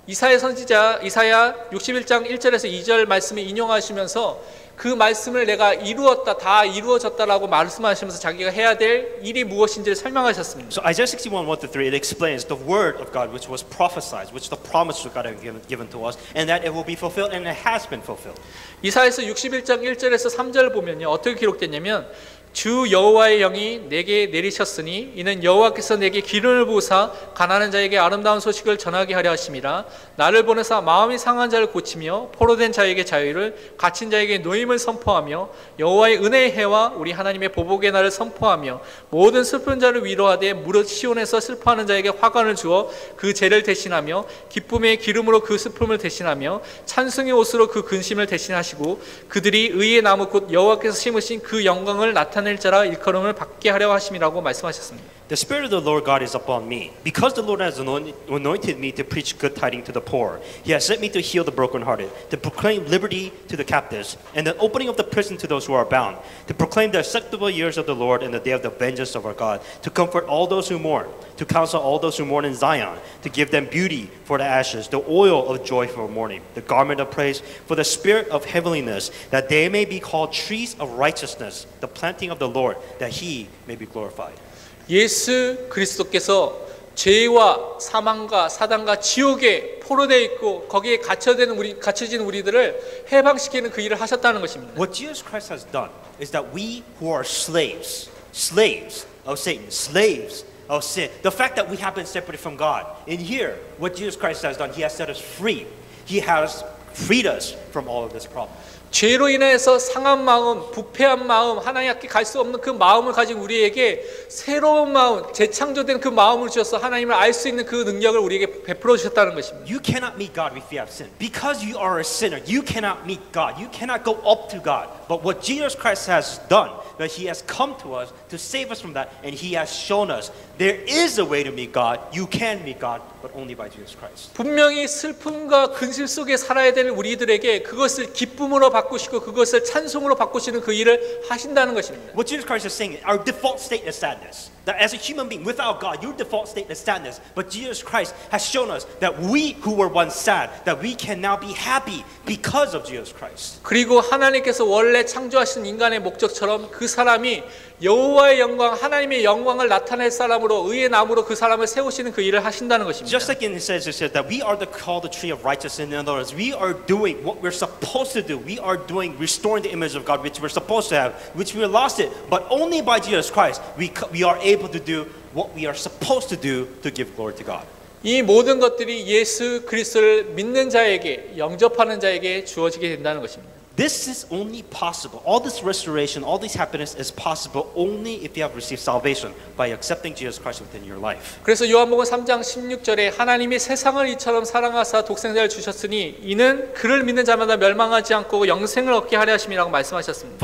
이사야 선지자 이사야 61장 1절에서 2절 말씀을 인용하시면서 그 말씀을 내가 이루었다, 다 이루어졌다라고 말씀하시면서 자기가 해야 될 일이 무엇인지를 설명하셨습니다. So Isaiah 61, 1-3, it explains the word of God which was prophesied, which the promise of God had given to us, and that it will be fulfilled, and it has been fulfilled. 이사야서 61장 1절에서 3절 보면요, 어떻게 기록됐냐면 주 여호와의 영이 내게 내리셨으니 이는 여호와께서 내게 기름을 부으사 가난한 자에게 아름다운 소식을 전하게 하려 하심이라. 나를 보내사 마음이 상한 자를 고치며 포로된 자에게 자유를, 갇힌 자에게 노임을 선포하며 여호와의 은혜의 해와 우리 하나님의 보복의 날을 선포하며 모든 슬픈 자를 위로하되 무릇 시온에서 슬퍼하는 자에게 화관을 주어 그 죄를 대신하며 기쁨의 기름으로 그 슬픔을 대신하며 찬송의 옷으로 그 근심을 대신하시고 그들이 의의 나무 곧 여호와께서 심으신 그 영광을 나타낼 자라 일컬음을 받게 하려 하심이라고 말씀하셨습니다. The Spirit of the Lord God is upon me, because the Lord has anointed me to preach good tidings to the poor. He has sent me to heal the brokenhearted, to proclaim liberty to the captives, and the opening of the prison to those who are bound, to proclaim the acceptable years of the Lord and the day of the vengeance of our God, to comfort all those who mourn, to counsel all those who mourn in Zion, to give them beauty for the ashes, the oil of joy for mourning, the garment of praise for the spirit of heaviness, that they may be called trees of righteousness, the planting of the Lord, that He may be glorified. 예수 그리스도께서 죄와 사망과 사단과 지옥에 포로되어 있고 거기에 갇혀진 우리들을 해방시키는 그 일을 하셨다는 것입니다. What Jesus Christ has done is that we who are slaves of Satan, slaves of sin, the fact that we have been separated from God, in here, what Jesus Christ has done, He has set us free. He has freed us from all of this problem. 죄로 인해서 상한 마음, 부패한 마음, 하나님 앞에 갈 수 없는 그 마음을 가진 우리에게 새로운 마음, 재창조된 그 마음을 주셔서 하나님을 알 수 있는 그 능력을 우리에게 베풀어 주셨다는 것입니다. You cannot meet God if you have sin. Because you are a sinner, you cannot meet God. You cannot go up to God. But what Jesus Christ has done, that He has come to us to save us from that, and He has shown us there is a way to meet God. You can meet God, but only by Jesus Christ. 분명히 슬픔과 근심 속에 살아야 될 우리들에게 그것을 기쁨으로 바꾸시고 그것을 찬송으로 바꾸시는 그 일을 하신다는 것입니다. What Jesus Christ is saying, our default state is sadness. That as a human being, without God, your default state is sadness. But Jesus Christ has shown us that we who were once sad, that we can now be happy because of Jesus Christ. 그리고 하나님께서 원래 창조하신 인간의 목적처럼 그 사람이 여호와의 영광, 하나님의 영광을 나타낼 사람으로 의의 나무로 그 사람을 세우시는 그 일을 하신다는 것입니다. Just like it says that we are called the tree of righteousness. In other words, we are doing what we're supposed to do. We are doing restoring the image of God, which we're supposed to have, which we lost it. But only by Jesus Christ we are able to do what we are supposed to do to give glory to God. 이 모든 것들이 예수 그리스도를 믿는 자에게, 영접하는 자에게 주어지게 된다는 것입니다. This is only possible. All this restoration, all this happiness is possible only if you have received salvation by accepting Jesus Christ within your life. 그래서 요한복음 3장 16절에 하나님이 세상을 이처럼 사랑하사 독생자를 주셨으니 이는 그를 믿는 자마다 멸망하지 않고 영생을 얻게 하려 하심이라고 말씀하셨습니다.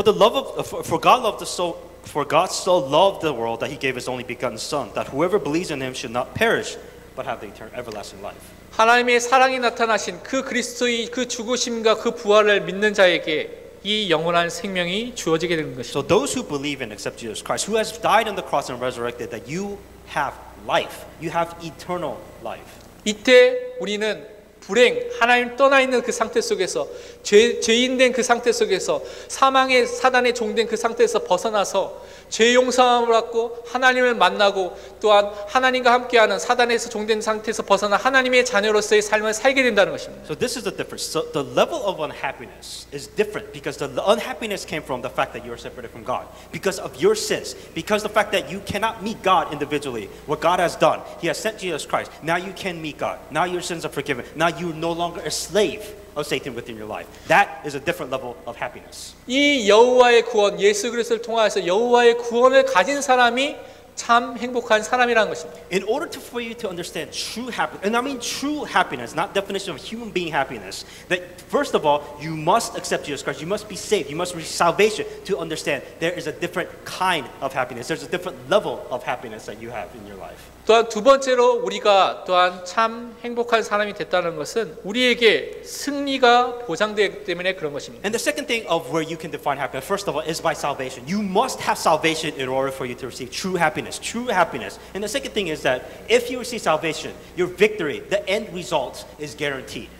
For God so loved the world that He gave His only begotten Son, that whoever believes in Him should not perish, but have the eternal everlasting life. 하나님의 사랑이 나타나신 그 그리스도의 그 죽으심과 그 부활을 믿는 자에게 이 영원한 생명이 주어지게 되는 것입니다. So those who believe and accept Jesus Christ, who has died on the cross and resurrected, that you have life, you have eternal life. 이때 우리는 불행, 하나님 떠나 있는 그 상태 속에서 죄인 된 그 상태 속에서 사망의 사단의 종된 그 상태에서 벗어나서 죄 용서함을 받고 하나님을 만나고 또한 하나님과 함께하는 사단에서 종된 상태에서 벗어나 하나님의 자녀로서의 삶을 살게 된다는 것입니다. So this is the difference. So the level of unhappiness is different because the unhappiness came from the fact that you are separated from God, because of your sins, because the fact that you cannot meet God individually. What God has done, He has sent Jesus Christ. Now you can meet God. Now your sins are forgiven. Now you're no longer a slave of Satan within your life. That is a different level of happiness. 이 여호와의 구원, 예수 그리스도를 통하여서 여호와의 구원을 가진 사람이 참 행복한 사람이라는 것입니다. In order for you to understand true happiness, and I mean true happiness, not definition of human being happiness, that first of all, you must accept Jesus Christ. You must be saved. You must receive salvation to understand there is a different kind of happiness. There's a different level of happiness that you have in your life. 또한 두 번째로 우리가 또한 참 행복한 사람이 됐다는 것은 우리에게 승리가 보장되기 때문에 그런 것입니다. And the second thing of where you can define happiness, first of all, is by salvation. You must have salvation in order for you to receive true happiness. True happiness. And the second thing is that if you receive salvation, your victory, the end result is guaranteed.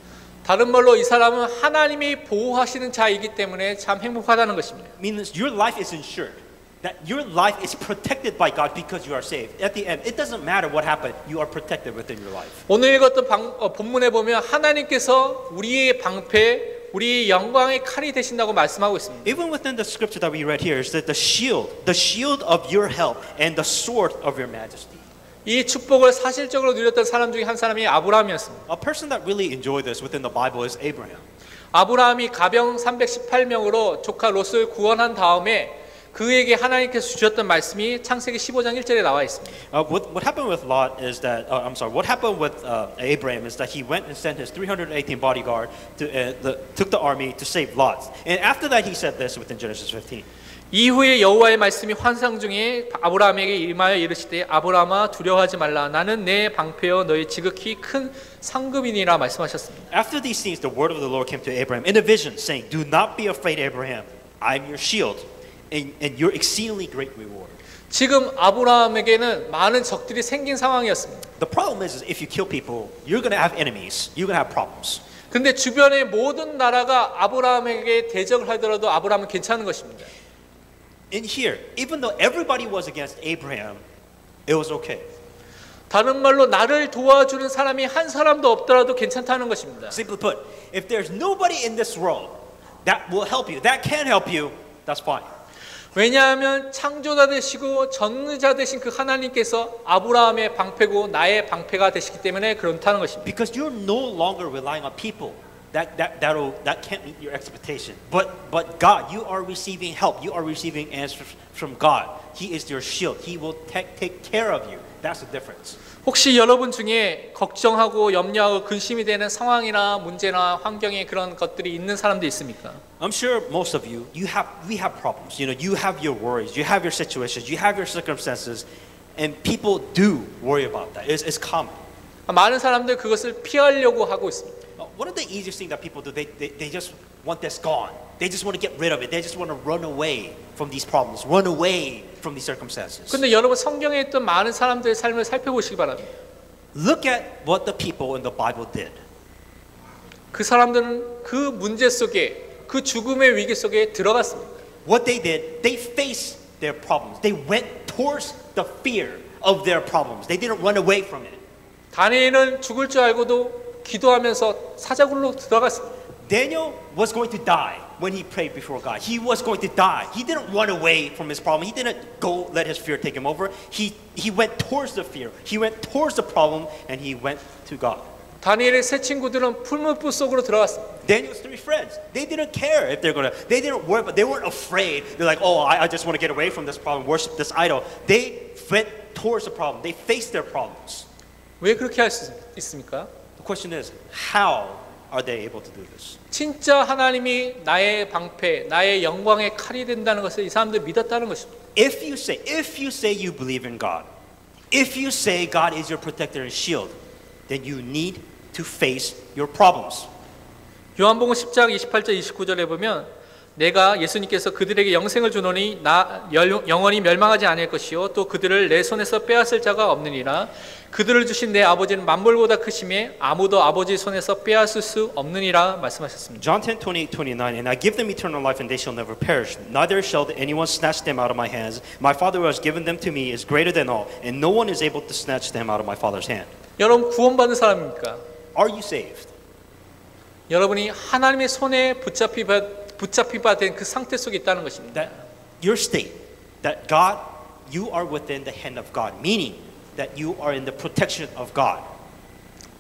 다른 말로 이 사람은 하나님이 보호하시는 자이기 때문에 참 행복하다는 것입니다. Means your life is insured. That your life is protected by God because you are saved. At the end, it doesn't matter what happened. You are protected within your life. 오늘 읽었던 본문에 보면 하나님께서 우리의 방패, 우리의 영광의 칼이 되신다고 말씀하고 있습니다. Even within the scripture that we read here is that the shield of your help and the sword of your majesty. 이 축복을 사실적으로 누렸던 사람 중에 한 사람이 아브라함이었습니다. A person that really enjoyed this within the Bible is Abraham. 아브라함이 가병 318명으로 조카 롯을 구원한 다음에 그에게 하나님께서 주셨던 말씀이 창세기 15장 1절에 나와 있습니다. What happened with Lot is that what happened with Abraham is that he went and sent his 318 bodyguard took the army to save Lot. And after that he said this within Genesis 15. 이후에 여호와의 말씀이 환상 중에 아브라함에게 임하여 이르시되 아브라함아 두려워하지 말라 나는 내 방패여 너의 지극히 큰 상급이니라 말씀하셨습니다. After these things the word of the Lord came to Abraham in a vision saying, "Do not be afraid, Abraham. I am your shield and your exceedingly great reward." 지금 아브라함에게는 많은 적들이 생긴 상황이었습니다. The problem is if you kill people, you're going to have enemies. You're going to have problems. 근데 주변의 모든 나라가 아브라함에게 대적을 하더라도 아브라함은 괜찮은 것입니다. In here, even though everybody was against Abraham, it was okay. 다른 말로 나를 도와주는 사람이 한 사람도 없더라도 괜찮다는 것입니다. Simply put, if there's nobody in this world that will help you, that can help you, that's fine. 왜냐하면 창조자 되시고 전능자 되신 그 하나님께서 아브라함의 방패고 나의 방패가 되시기 때문에 그렇다는 것입니다. Because you're no longer relying on people that can't meet your expectation. But God, you are receiving help. You are receiving answers from God. He is your shield. He will take care of you. That's the difference. 혹시 여러분 중에 걱정하고 염려하고 근심이 되는 상황이나 문제나 환경에 그런 것들이 있는 사람도 있습니까? I'm sure most of you, we have problems. You know, you have your worries, you have your situations, you have your circumstances, and people do worry about that. It's common. 많은 사람들 그것을 피하려고 하고 있습니다. One of the easiest things that people do, they just want this gone. They just want to get rid of it. They just want to run away from these problems, run away from these circumstances. 근데 여러분 성경에 있던 많은 사람들의 삶을 살펴보시기 바랍니다. Look at what the people in the Bible did. 그 사람들은 그 문제 속에 그 죽음의 위기 속에 들어갔습니다. What they did, they faced their problems. They went towards the fear of their problems. They didn't run away from it. 다니엘은 죽을 줄 알고도 기도하면서 사자굴로 들어갔습니다. Daniel was going to die when he prayed before God. He was going to die. He didn't run away from his problem. He didn't go let his fear take him over. He went towards the fear. He went towards the problem and he went to God. 다니엘의 세 친구들은 풀무불 속으로 들어갔습니다. Daniel's three friends, they didn't care if they're gonna. They didn't worry, but they weren't afraid. They're like, oh, I just want to get away from this problem, worship this idol. They went towards the problem. They faced their problems. 왜 그렇게 할 수 있습니까? The question is, how are they able to do this? 진짜 하나님이 나의 방패, 나의 영광의 칼이 된다는 것을 이 사람들이 믿었다는 것입니다. If you say you believe in God, if you say God is your protector and shield, then you need to face your problems. 요한복음 10장 28절 29절에 보면 내가 예수님께서 그들에게 영생을 주노니 나 영원히 멸망하지 않을 것이요 또 그들을 내 손에서 빼앗을 자가 없느니라. 그들을 주신 내 아버지는 만물보다 크심에 아무도 아버지 손에서 빼앗을 수 없느니라 말씀하셨습니다. John 10:28-29 And I give them eternal life and they shall never perish neither shall anyone snatch them out of my hands. My Father who has given them to me is greater than all and no one is able to snatch them out of my Father's hand. 여러분 구원받은 사람입니까? Are you saved? 여러분이 하나님의 손에 붙잡히 받은 그 상태 속에 있다는 것입니다. That your state, that God, you are within the hand of God, meaning that you are in the protection of God.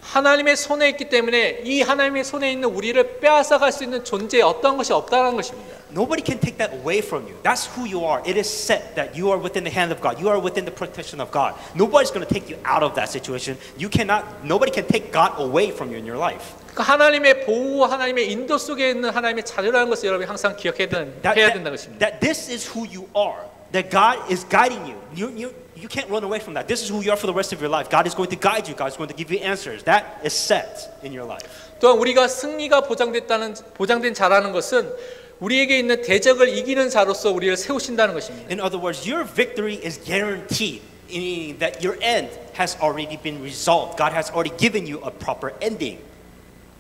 하나님의 손에 있기 때문에 이 하나님의 손에 있는 우리를 빼앗아갈 수 있는 존재에 어떤 것이 없다는 것입니다. Nobody can take that away from you. That's who you are. It is set that you are within the hand of God. You are within the protection of God. Nobody's going to take you out of that situation. Nobody can take God away from you in your life. 그러니까 하나님의 보호, 하나님의 인도 속에 있는 하나님의 자녀라는 것을 여러분이 항상 기억해야 된다는 것입니다. That this is who you are. that God is guiding you. You can't run away from that. This is who you are for the rest of your life. God is going to guide you. God is going to give you answers. That is set in your life. 또한 우리가 승리가 보장된 자라는 것은 우리에게 있는 대적을 이기는 자로서 우리를 세우신다는 것입니다. In other words, your victory is guaranteed, meaning that your end has already been resolved. God has already given you a proper ending.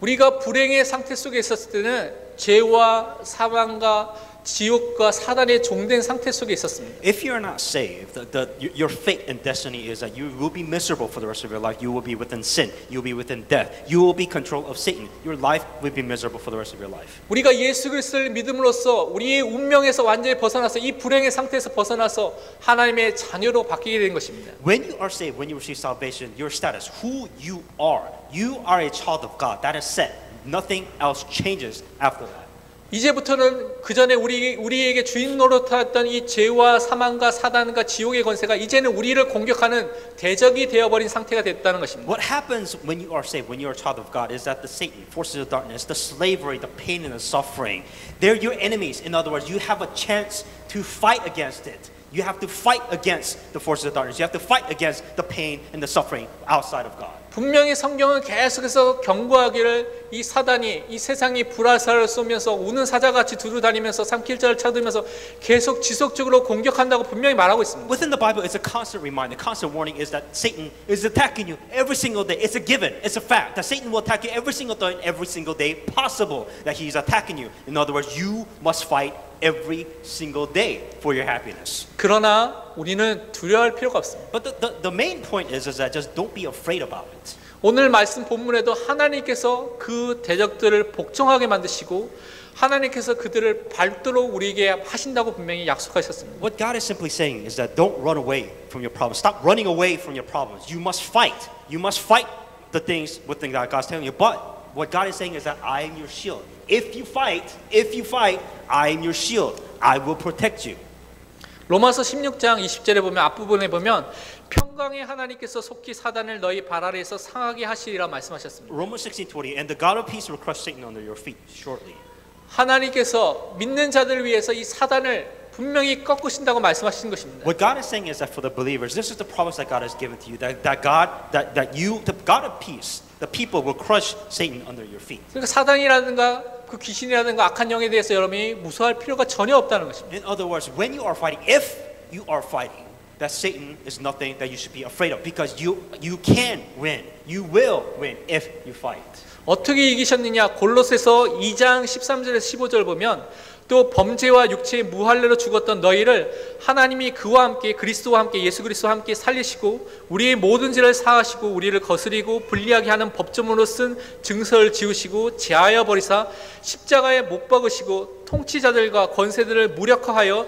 우리가 불행의 상태 속에 있었을 때는 죄와 사망과 지옥과 사단의 종된 상태 속에 있었습니다. If you're not saved, your fate and destiny is that you will be miserable for the rest of your life. You will be within sin. You will be within death. You will be control of Satan. Your life will be miserable for the rest of your life. 우리가 예수 그리스도를 믿음으로써 우리의 운명에서 완전히 벗어나서 이 불행의 상태에서 벗어나서 하나님의 자녀로 바뀌게 된 것입니다. When you are saved, when you receive salvation, your status, who you are a child of God. That is set. Nothing else changes after that. 이제부터는 그 전에 우리에게 주인 노릇하였던 이 죄와 사망과 사단과 지옥의 권세가 이제는 우리를 공격하는 대적이 되어버린 상태가 됐다는 것입니다. What happens when you are saved, when you are a child of God, is that the Satan, forces of darkness, the slavery, the pain and the suffering, they're your enemies. In other words, you have a chance to fight against it. You have to fight against the forces of darkness. You have to fight against the pain and the suffering outside of God. 분명히 성경은 계속해서 경고하기를 이 사단이 이 세상이 불화살을 쏘면서 우는 사자같이 두루다니면서 삼킬자를 쳐들면서 계속 지속적으로 공격한다고 분명히 말하고 있습니다. Within the Bible, it's a constant reminder, constant warning is that Satan is attacking you every single day. It's a given, it's a fact that Satan will attack you every single day possible that he is attacking you. In other words, you must fight every single day for your happiness. 그러나 우리는 두려워할 필요가 없습니다. But the main point is that just don't be afraid about it. 오늘 말씀 본문에도 하나님께서 그 대적들을 복종하게 만드시고 하나님께서 그들을 밟도록 우리에게 하신다고 분명히 약속하셨습니다. What God is simply saying is that don't run away from your problems. Stop running away from your problems. You must fight. You must fight the things within God God's telling you. But what God is saying is that I am your shield. If you fight, I am your shield. I will protect you. 로마서 16장 20절에 보면 앞부분에 보면 평강의 하나님께서 속히 사단을 너희 발 아래에서 상하게 하시리라 말씀하셨습니다. Romans 16:20 And the God of peace will crush Satan under your feet shortly. 하나님께서 믿는 자들을 위해서 이 사단을 분명히 꺾으신다고 말씀하신 것입니다. What God is saying is that for the believers, this is the promise that God has given to you. That the God of peace, the people will crush Satan under your feet. 그러니까 사단이라든가 그 귀신이라든가 악한 영에 대해서 여러분이 무서워할 필요가 전혀 없다는 것입니다. In other words, when you are fighting, if you are fighting, that Satan is nothing that you should be afraid of because you can win. You will win if you fight. 어떻게 이기셨느냐? 골로새서 2장 13절에서 15절 보면 또 범죄와 육체의 무할례로 죽었던 너희를 하나님이 그와 함께 그리스도와 함께 예수 그리스도와 함께 살리시고 우리의 모든 죄를 사하시고 우리를 거스리고 불리하게 하는 법조문으로 쓴 증서를 지우시고 제하여 버리사 십자가에 못 박으시고 통치자들과 권세들을 무력하여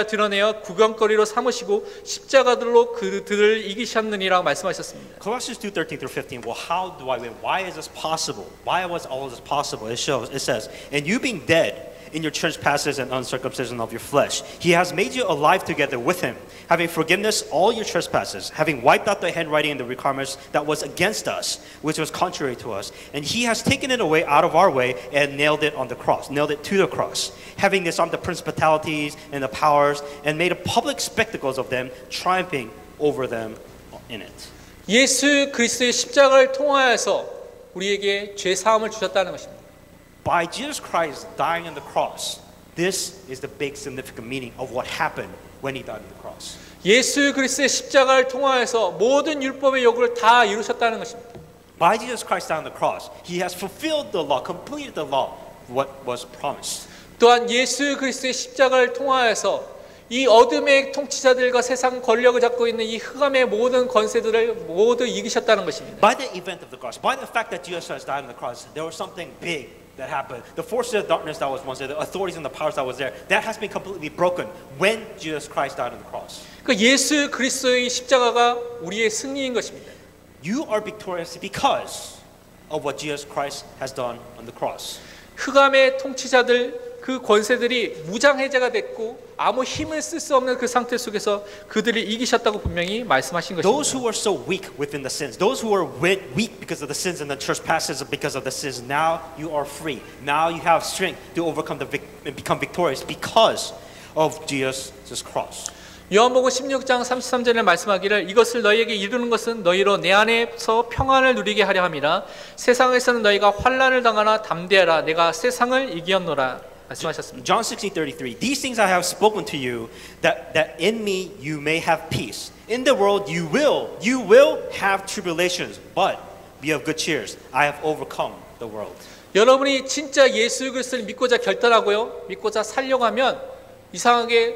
드러내어 구경거리로 삼으시고 십자가들로 그들을 이기셨느니라고 말씀하셨습니다. Colossians 2:13-15. Well, how do I win? Why is this possible? Why was all this possible? It says, and you being dead in your trespasses and uncircumcision of your flesh, he has made you alive together with him, having forgiveness all your trespasses, having wiped out the handwriting and the requirements that was against us, which was contrary to us, and he has taken it away out of our way and nailed it to the cross, having disarmed the principalities and the powers and made a public spectacles of them, triumphing over them in it. 예수 그리스도의 십자가를 통하여서 우리에게 죄 사함을 주셨다는 것입니다. By Jesus Christ dying on the cross, this is the big significant meaning of what happened when he died on the cross. 예수 그리스도의 십자가를 통하여서 모든 율법의 요구를 다 이루셨다는 것입니다. By Jesus Christ dying on the cross, he has fulfilled the law, completed the law, what was promised. 또한 예수 그리스도의 십자가를 통하여서 이 어둠의 통치자들과 세상 권력을 잡고 있는 이 흑암의 모든 권세들을 모두 이기셨다는 것입니다. By the event of the cross, by the fact that Jesus Christ died on the cross, there was something big that happened. The forces of darkness that was once there, the authorities and the powers that was there, that has been completely broken when Jesus Christ died on the cross. 그 예수 그리스도의 십자가가 우리의 승리인 것입니다. You are victorious because of what Jesus Christ has done on the cross. 흑암의 통치자들 그 권세들이 무장해제가 됐고 아무 힘을 쓸 수 없는 그 상태 속에서 그들을 이기셨다고 분명히 말씀하신 것입니다. Those who were so weak within the sins, those who were weak because of the sins and the trespasses because of the sins, now you are free. Now you have strength to overcome and become victorious because of Jesus' cross. 요한복음 16장 33절에 말씀하기를 이것을 너희에게 이루는 것은 너희로 내 안에서 평안을 누리게 하려 함이라 세상에서는 너희가 환난을 당하나 담대하라 내가 세상을 이기었노라 말씀하셨습니다. John 16:33. These things I have spoken to you, that in me you may have peace. In the world you will have tribulations, but be of good cheer. I have overcome the world. 여러분이 진짜 예수 그리스도를 믿고자 결단하고요, 믿고자 살려고 하면 이상하게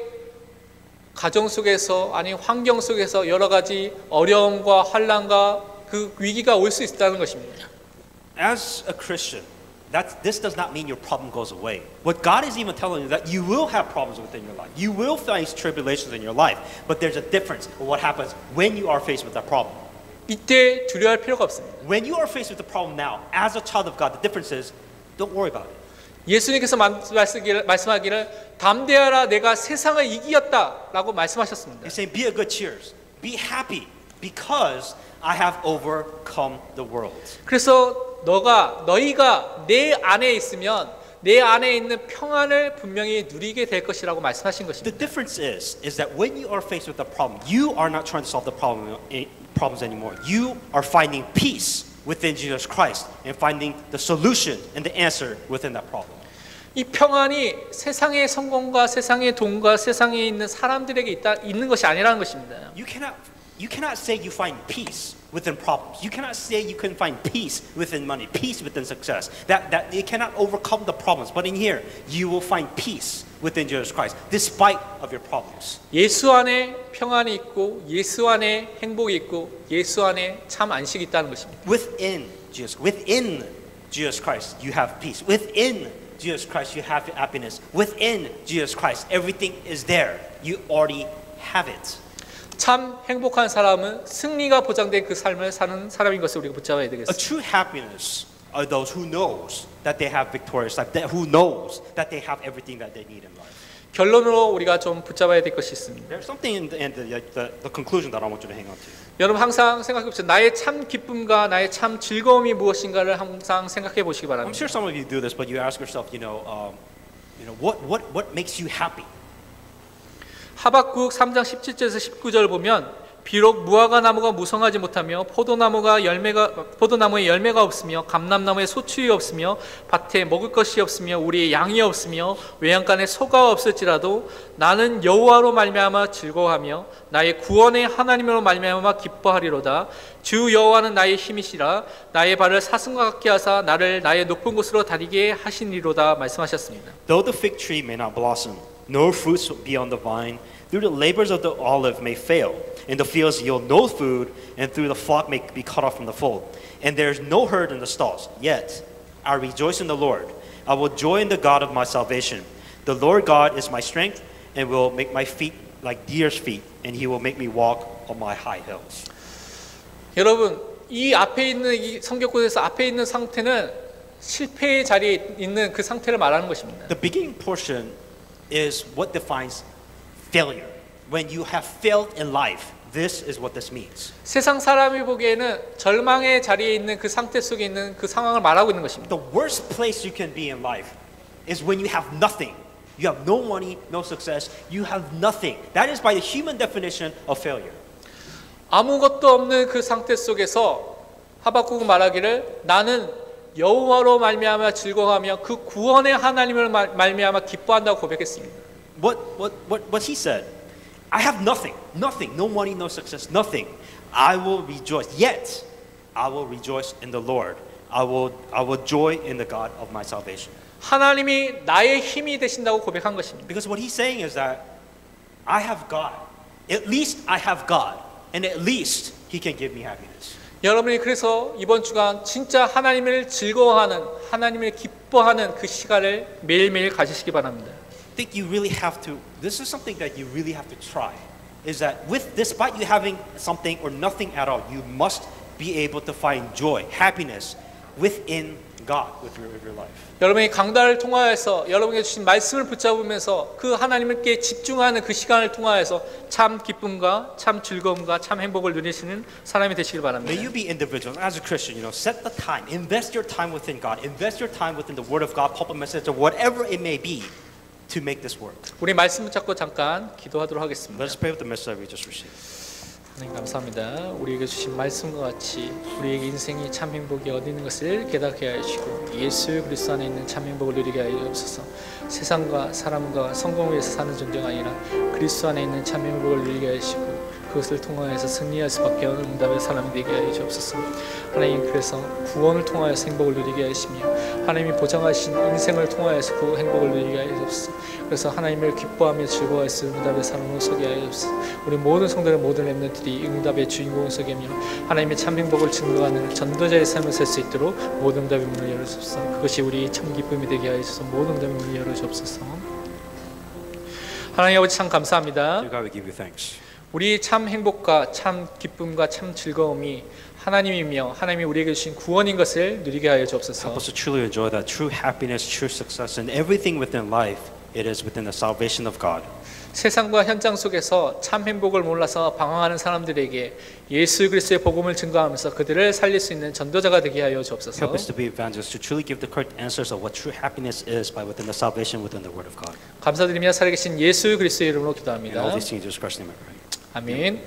가정 속에서 아니 환경 속에서 여러 가지 어려움과 환난과 그 위기가 올 수 있다는 것입니다. As a Christian, this does not mean your problem goes away. What God is even telling you that you will have problems within your life. You will face tribulations in your life, but there's a difference in what happens when you are faced with that problem. 이때 두려워할 필요가 없습니다. When you are faced with the problem now, as a child of God, the difference is don't worry about it. 예수님께서 말씀하기를 담대하라 내가 세상을 이기었다라고 말씀하셨습니다. He's saying be of good cheer. Be happy because I have overcome the world. 그래서 너희가 내 안에 있으면 내 안에 있는 평안을 분명히 누리게 될 것이라고 말씀하신 The 것입니다. difference is that when you are faced with a problem, you are not trying to solve the problems anymore. You are finding peace within Jesus Christ and finding the solution and the answer within that problem. 이 평안이 세상의 성공과 세상의 돈과 세상에 있는 사람들에게 있는 것이 아니라는 것입니다. You cannot say you find peace within problems. You cannot say you can find peace within money, peace within success. That you cannot overcome the problems. But in here, you will find peace within Jesus Christ, despite of your problems. 예수 안에 평안이 있고 예수 안에 행복이 있고 예수 안에 참 안식이 있다는 것입니다. Within Jesus Christ, you have peace. Within Jesus Christ, you have happiness. Within Jesus Christ, everything is there. You already have it. 참 행복한 사람은 승리가 보장된 그 삶을 사는 사람인 것을 우리가 붙잡아야 A 되겠습니다. true happiness are those who knows that they have victorious life, who knows that they have everything that they need in life. 결론으로 우리가 좀 붙잡아야 될 것이 있습니다. There's something in the conclusion that I want you to hang on to. 여러분 항상 생각해 보세요. 나의 참 기쁨과 나의 참 즐거움이 무엇인가를 항상 생각해 보시기 I'm 바랍니다. sure some of you do this, but you ask yourself, what makes you happy? 하박국 3장 17절에서 19절 보면 비록 무화과 나무가 무성하지 못하며 포도나무에 열매가 없으며 감람나무에 소출이 없으며 밭에 먹을 것이 없으며 우리의 양이 없으며 외양간에 소가 없을지라도 나는 여호와로 말미암아 즐거워하며 나의 구원의 하나님으로 말미암아 기뻐하리로다. 주 여호와는 나의 힘이시라. 나의 발을 사슴과 같게 하사 나를 나의 높은 곳으로 다니게 하시니로다 말씀하셨습니다. Though the fig tree may not blossom, nor fruits be on the vine, through the labors of the olive may fail, and the fields yield no food, and through the flock may be cut off from the fold, and there is no herd in the stalls. Yet I rejoice in the Lord. I will joy in the God of my salvation. The Lord God is my strength, and will make my feet like deer's feet, and He will make me walk on my high hills. 여러분, 이 앞에 있는 이 성경구에서 앞에 있는 상태는 실패의 자리에 있는 그 상태를 말하는 것입니다. The beginning portion is what defines failure. When you have failed in life, this is what this means. 세상 사람이 보기에는 절망의 자리에 있는 그 상태 속에 있는 그 상황을 말하고 있는 것입니다. The worst place you can be in life is when you have nothing. You have no money, no success. You have nothing. That is by the human definition of failure. 아무것도 없는 그 상태 속에서 하박국은 말하기를 나는 여호와로 말미암아 즐거워하며 그 구원의 하나님을 말미암아 기뻐한다고 고백했습니다. What he said, I have nothing, no money, no success, nothing. I will rejoice. Yet, I will rejoice in the Lord. I will joy in the God of my salvation. 하나님이 나의 힘이 되신다고 고백한 것입니다. Because what he's saying is that I have God. At least I have God, and at least He can give me happiness. 여러분이 그래서 이번 주간 진짜 하나님을 즐거워하는, 하나님을 기뻐하는 그 시간을 매일매일 가지시기 바랍니다. I think you really have to. This is something that you really have to try. Is that despite you having something or nothing at all, you must be able to find joy, happiness within God, with your life. 여러분이 강단을 통하여서 여러분에게 주신 말씀을 붙잡으면서 그 하나님께 집중하는 그 시간을 통하여서 참 기쁨과 참 즐거움과 참 행복을 누리시는 사람이 되시길 바랍니다. May you be individual as a Christian. Set the time, invest your time within God, invest your time within the Word of God, pulpit message, or whatever it may be. to make this work. 우리 말씀 붙잡고 잠깐 기도하도록 하겠습니다. Let us pray with the message we just received. 하나님 감사합니다. 우리에게 주신 말씀과 같이 우리에게 인생이 참 행복이 어디 있는 것을 깨닫게 하여 주시고 예수 그리스도 안에 있는 참 행복을 누리게 하여 주옵소서. 세상과 사람과 성공을 위해서 사는 존재가 아니라 그리스도 안에 있는 참 행복을 누리게 하여 주시고 그것을 통하여서 승리할 수밖에 없는 응답의 사람이 되게 하여 주옵소서. 하나님 그래서 구원을 통하여서 행복을 누리게 하시며 하나님이 보장하신 인생을 통하여서 그 행복을 누리게 하여 주옵소서. 그래서 하나님을 기뻐하며 즐거워할 수 응답의 사람으로 서게 하여 주옵소서. 우리 모든 성도들 모든 렘넌트들이 응답의 주인공을 서게며 하나님의 참 행복을 증거하는 전도자의 삶을 살 수 있도록 모든 응답의 문을 열어 주옵소서. 그것이 우리 참 기쁨이 되게 하여 주옵소서. 모든 응답의 문을 열어 주옵소서. 하나님 아버지 참 감사합니다. Dear God, we give you thanks. 우리 참 행복과 참 기쁨과 참 즐거움이 하나님이며 하나님이 우리에게 주신 구원인 것을 누리게 하여 주옵소서. Help us to truly enjoy that true happiness, true success, and everything within life. It is within the salvation of God. 세상과 현장 속에서 참 행복을 몰라서 방황하는 사람들에게 예수 그리스도의 복음을 증거하면서 그들을 살릴 수 있는 전도자가 되게 하여 주옵소서. Help us to be evangelists, to truly give the correct answers of what true happiness is by within the salvation within the Word of God. 감사드리며 살아계신 예수 그리스도의 이름으로 In 기도합니다. all these things, in Jesus Christ's name I pray. 아멘.